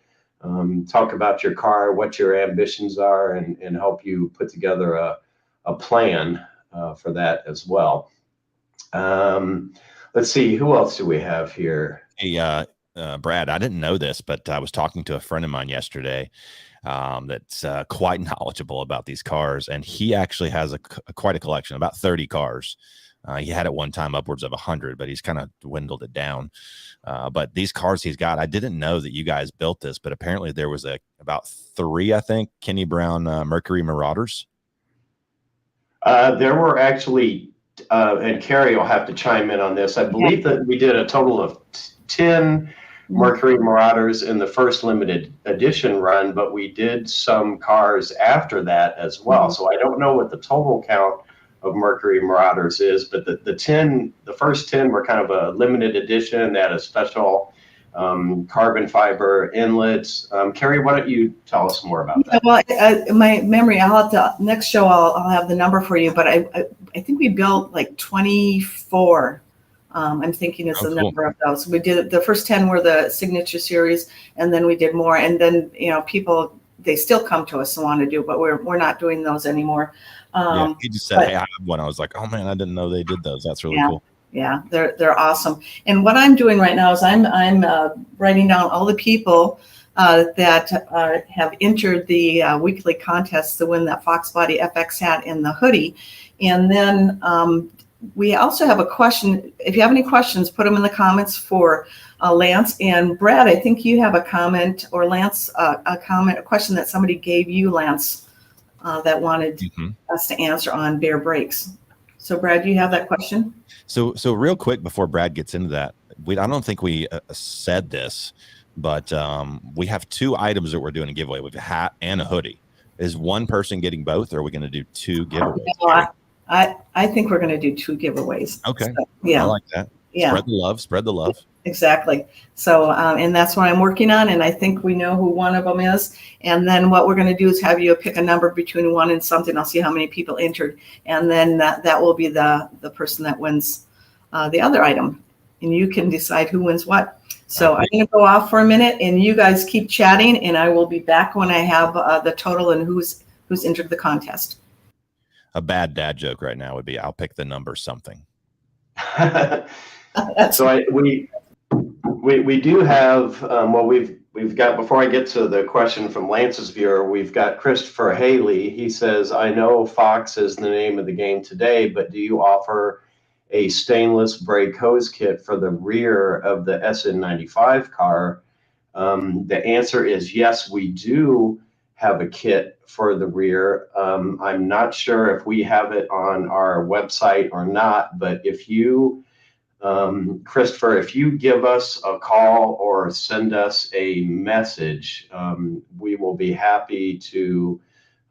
talk about your car, what your ambitions are, and help you put together a plan for that as well. Let's see, who else do we have here? Hey, Brad, I didn't know this, but I was talking to a friend of mine yesterday that's quite knowledgeable about these cars, and he actually has quite a collection, about 30 cars. He had at one time upwards of 100, but he's kind of dwindled it down. But these cars he's got, I didn't know that you guys built this, but apparently there was about 3, I think, Kenny Brown Mercury Marauders. There were actually, and Cari will have to chime in on this, I believe that we did a total of 10 Mercury Marauders in the first limited edition run, but we did some cars after that as well. So I don't know what the total count of Mercury Marauders is, but the first 10 were kind of a limited edition. They had a special carbon fiber inlets. Cari, why don't you tell us more about that? Well, my memory, I'll have to, next show I'll have the number for you, but I think we built like 24. I'm thinking is the number of those. We did, the first 10 were the signature series, and then we did more. And then, people, they still come to us and want to do, but we're not doing those anymore. He just said, hey, I have one. I was like, oh man, I didn't know they did those. That's really cool. Yeah, they're awesome. And what I'm doing right now is I'm writing down all the people that have entered the weekly contest to win that FoxbodyFX hat and the hoodie. And then we also have a question. If you have any questions, put them in the comments for Lance and Brad. I think you have a comment, or Lance, a question that somebody gave you, Lance, that wanted us to answer on bare brakes. So Brad, do you have that question? So real quick before Brad gets into that, I don't think we said this, but we have 2 items that we're doing a giveaway. We have a hat and a hoodie. Is one person getting both, or are we going to do 2 giveaways? I think we're going to do 2 giveaways. Okay. So, yeah. I like that. Yeah. Spread the love. Spread the love. Exactly. So, and that's what I'm working on. And I think we know who one of them is. And then what we're going to do is have you pick a number between 1 and something. I'll see how many people entered. And then that will be the person that wins the other item. And you can decide who wins what. So I'm going to go off for a minute and you guys keep chatting. And I will be back when I have the total and who's entered the contest. A bad dad joke right now would be, I'll pick the number something. So we do have we've got, before I get to the question from Lance's viewer, we've got Christopher Haley. He says, I know Fox is the name of the game today, but do you offer a stainless brake hose kit for the rear of the SN95 car? The answer is yes, we do have a kit for the rear. I'm not sure if we have it on our website or not, but if you Christopher, if you give us a call or send us a message, we will be happy to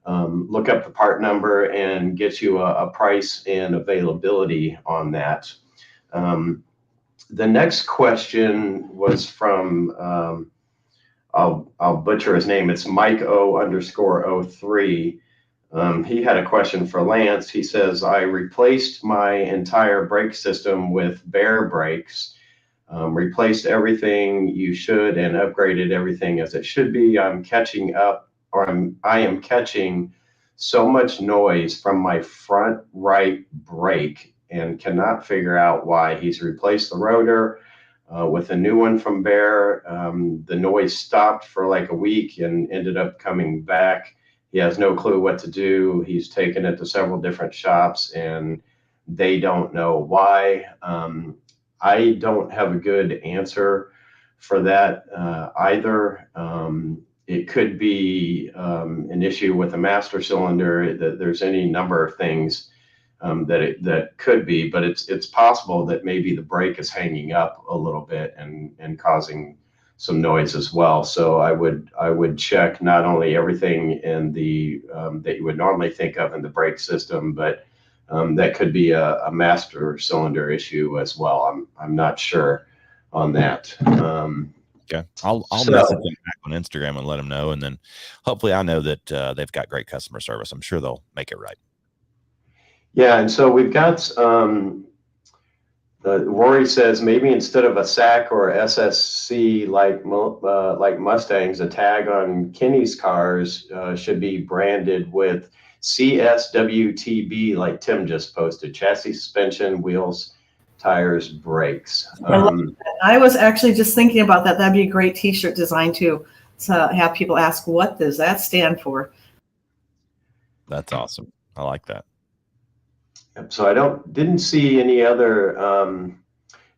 look up the part number and get you a price and availability on that. The next question was from, I'll butcher his name. It's Mike O_03. He had a question for Lance. He says, I replaced my entire brake system with Bear brakes, replaced everything you should and upgraded everything as it should be. I'm catching up, or I am catching so much noise from my front right brake and cannot figure out why. He's replaced the rotor with a new one from Bear. The noise stopped for like a week and ended up coming back. He has no clue what to do. He's taken it to several different shops and they don't know why. I don't have a good answer for that either. It could be an issue with the master cylinder. There's any number of things that could be, but it's possible that maybe the brake is hanging up a little bit and causing some noise as well. So I would check not only everything in the that you would normally think of in the brake system, but that could be a master cylinder issue as well. I'm not sure on that. Okay, I'll message them back on Instagram and let them know, and then hopefully I know that they've got great customer service. I'm sure they'll make it right. Yeah, and so we've got. Rory says maybe instead of a SAC or SSC like Mustangs, a tag on Kenny's cars should be branded with CSWTB, like Tim just posted: chassis, suspension, wheels, tires, brakes. I was actually just thinking about that. That'd be a great T-shirt design too. So have people ask, what does that stand for? That's awesome. I like that. So I didn't see any other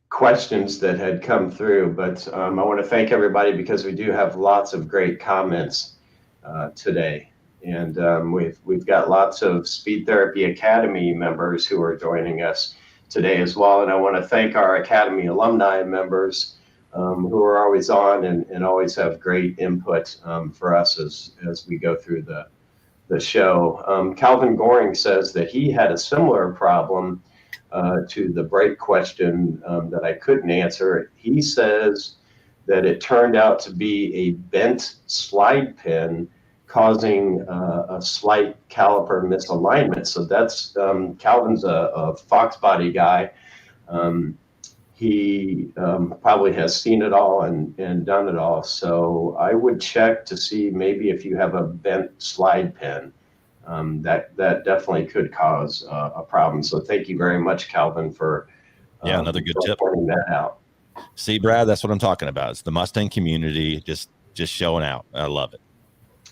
questions that had come through, but I want to thank everybody because we do have lots of great comments today, and we've got lots of Speed Therapy Academy members who are joining us today as well. And I want to thank our Academy alumni members who are always on and always have great input for us as we go through the show. Calvin Goring says that he had a similar problem to the brake question that I couldn't answer. He says that it turned out to be a bent slide pin causing a slight caliper misalignment. So that's Calvin's a Fox body guy. He probably has seen it all and done it all. So I would check to see maybe if you have a bent slide pin. That definitely could cause a problem. So thank you very much, Calvin, for another good tip. Pointing that out. See, Brad, that's what I'm talking about. It's the Mustang community just showing out. I love it.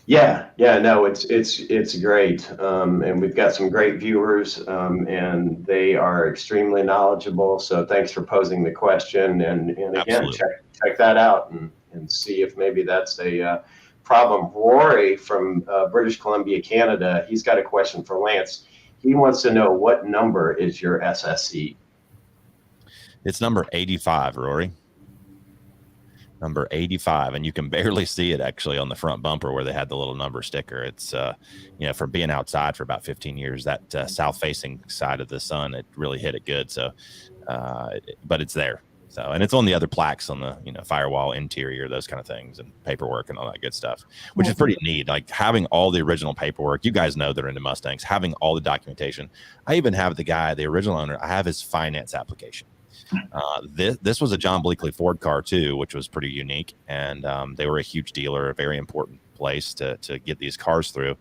Yeah, no, it's great, and we've got some great viewers, and they are extremely knowledgeable. So thanks for posing the question, and again, check that out and see if maybe that's a problem. Rory from British Columbia, Canada, he's got a question for Lance. he wants to know, what number is your SSE? It's number 85, Rory. Number 85, and you can barely see it actually on the front bumper where they had the little number sticker. It's for being outside for about 15 years, that south-facing side of the sun, it really hit it good. So, but it's there. So, and it's on the other plaques on the firewall interior, those kind of things, and paperwork and all that good stuff, which is pretty neat. Like having all the original paperwork. You guys know they're into Mustangs. Having all the documentation. I even have the original owner. I have his finance application. This was a John Bleakley Ford car too, which was pretty unique, and they were a huge dealer, a very important place to get these cars through.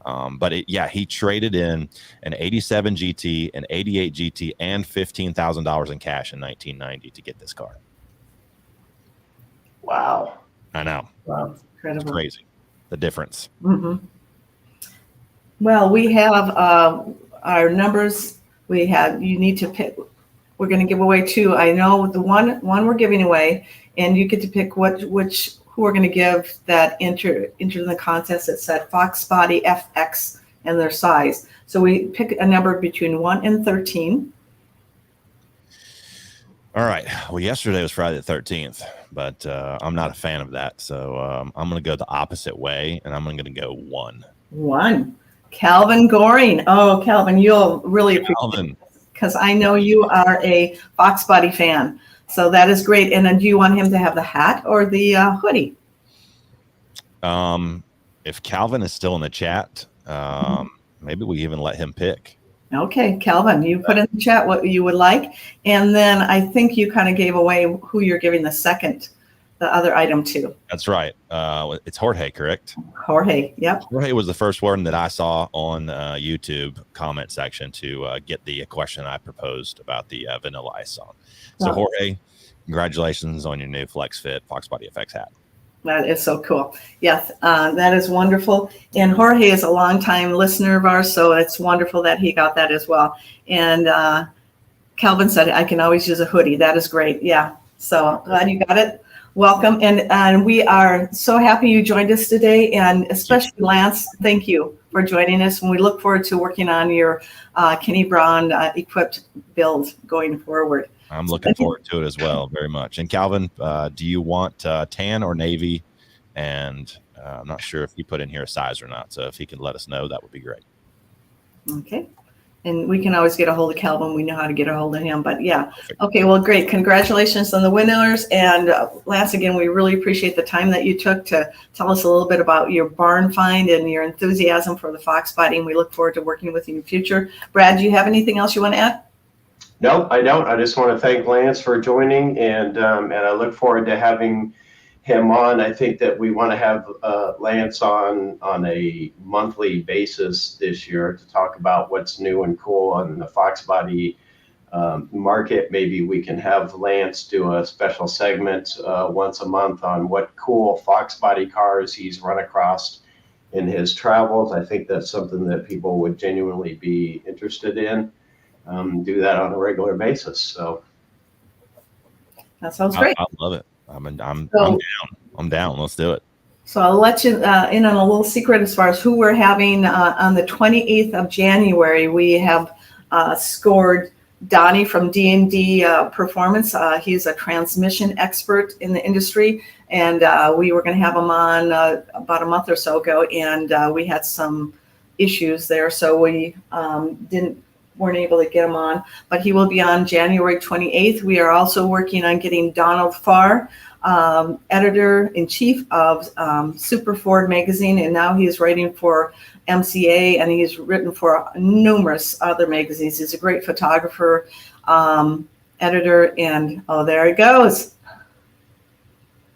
But he traded in an 87 GT, an 88 GT, and $15,000 in cash in 1990 to get this car. Wow. I know. Wow. Incredible. It's crazy. The difference. Mm-hmm. Well, we have our numbers. You need to pick. We're going to give away 2. I know the one we're giving away, and you get to pick who we're going to give that enter the contest. It said FoxbodyFX and their size. So we pick a number between 1 and 13. All right. Well, yesterday was Friday the 13th, but I'm not a fan of that. So I'm going to go the opposite way, and I'm going to go 1. 1. Calvin Goring. Oh, Calvin, you'll really appreciate it, because I know you are a Foxbody fan. So that is great. And then do you want him to have the hat or the hoodie? If Calvin is still in the chat, maybe we even let him pick. Okay, Calvin, you put in the chat what you would like. And then I think you kind of gave away who you're giving the other item to. That's right. It's Jorge, correct? Jorge, yep. Jorge was the first one that I saw on YouTube comment section to get the question I proposed about the Vanilla Ice song. So Jorge, congratulations on your new Flex Fit FoxbodyFX hat. That is so cool. Yes, that is wonderful. And Jorge is a longtime listener of ours, so it's wonderful that he got that as well. And Calvin said, I can always use a hoodie. That is great. Yeah, so glad you got it. Welcome. And we are so happy you joined us today. And especially Lance, thank you for joining us. And we look forward to working on your Kenny Brown equipped build going forward. I'm looking forward to it as well, very much. And Calvin, do you want tan or navy? And I'm not sure if he put in here a size or not. So if he can let us know, that would be great. Okay. And we can always get a hold of Calvin. We know how to get a hold of him. But yeah. Okay, well, great. Congratulations on the winners. And Lance, again, we really appreciate the time that you took to tell us a little bit about your barn find and your enthusiasm for the Foxbody. And we look forward to working with you in the future. Brad, do you have anything else you want to add? No, I don't. I just want to thank Lance for joining, and I look forward to having him on. I think that we want to have Lance on a monthly basis this year to talk about what's new and cool on the Foxbody market. Maybe we can have Lance do a special segment once a month on what cool Foxbody cars he's run across in his travels. I think that's something that people would genuinely be interested in. Do that on a regular basis. So that sounds great. I love it. I'm down. I'm down. Let's do it. So I'll let you in on a little secret as far as who we're having on the 28th of January. We have scored Donnie from D&D Performance. He's a transmission expert in the industry, and we were going to have him on about a month or so ago, and we had some issues there, so we weren't able to get him on, but he will be on January 28th. We are also working on getting Donald Farr, editor-in-chief of Super Ford magazine, and now he is writing for MCA, and he's written for numerous other magazines. He's a great photographer, editor, and there he goes.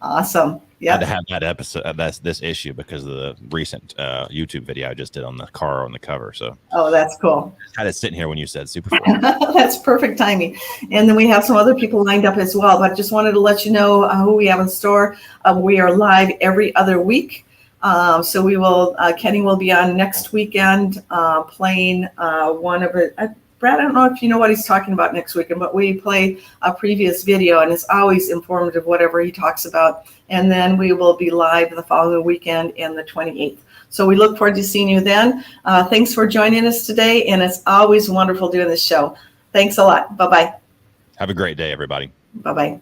Awesome. Yeah, had to have that episode. This issue because of the recent YouTube video I just did on the car on the cover. So that's cool. I had it sitting here when you said Super Ford. That's perfect timing. And then we have some other people lined up as well. But just wanted to let you know who we have in store. We are live every other week. So we will. Kenny will be on next weekend playing one of it. Brad, I don't know if you know what he's talking about next weekend, but we play a previous video, and it's always informative, whatever he talks about. And then we will be live the following weekend in the 28th. So we look forward to seeing you then. Thanks for joining us today, and it's always wonderful doing this show. Thanks a lot. Bye-bye. Have a great day, everybody. Bye-bye.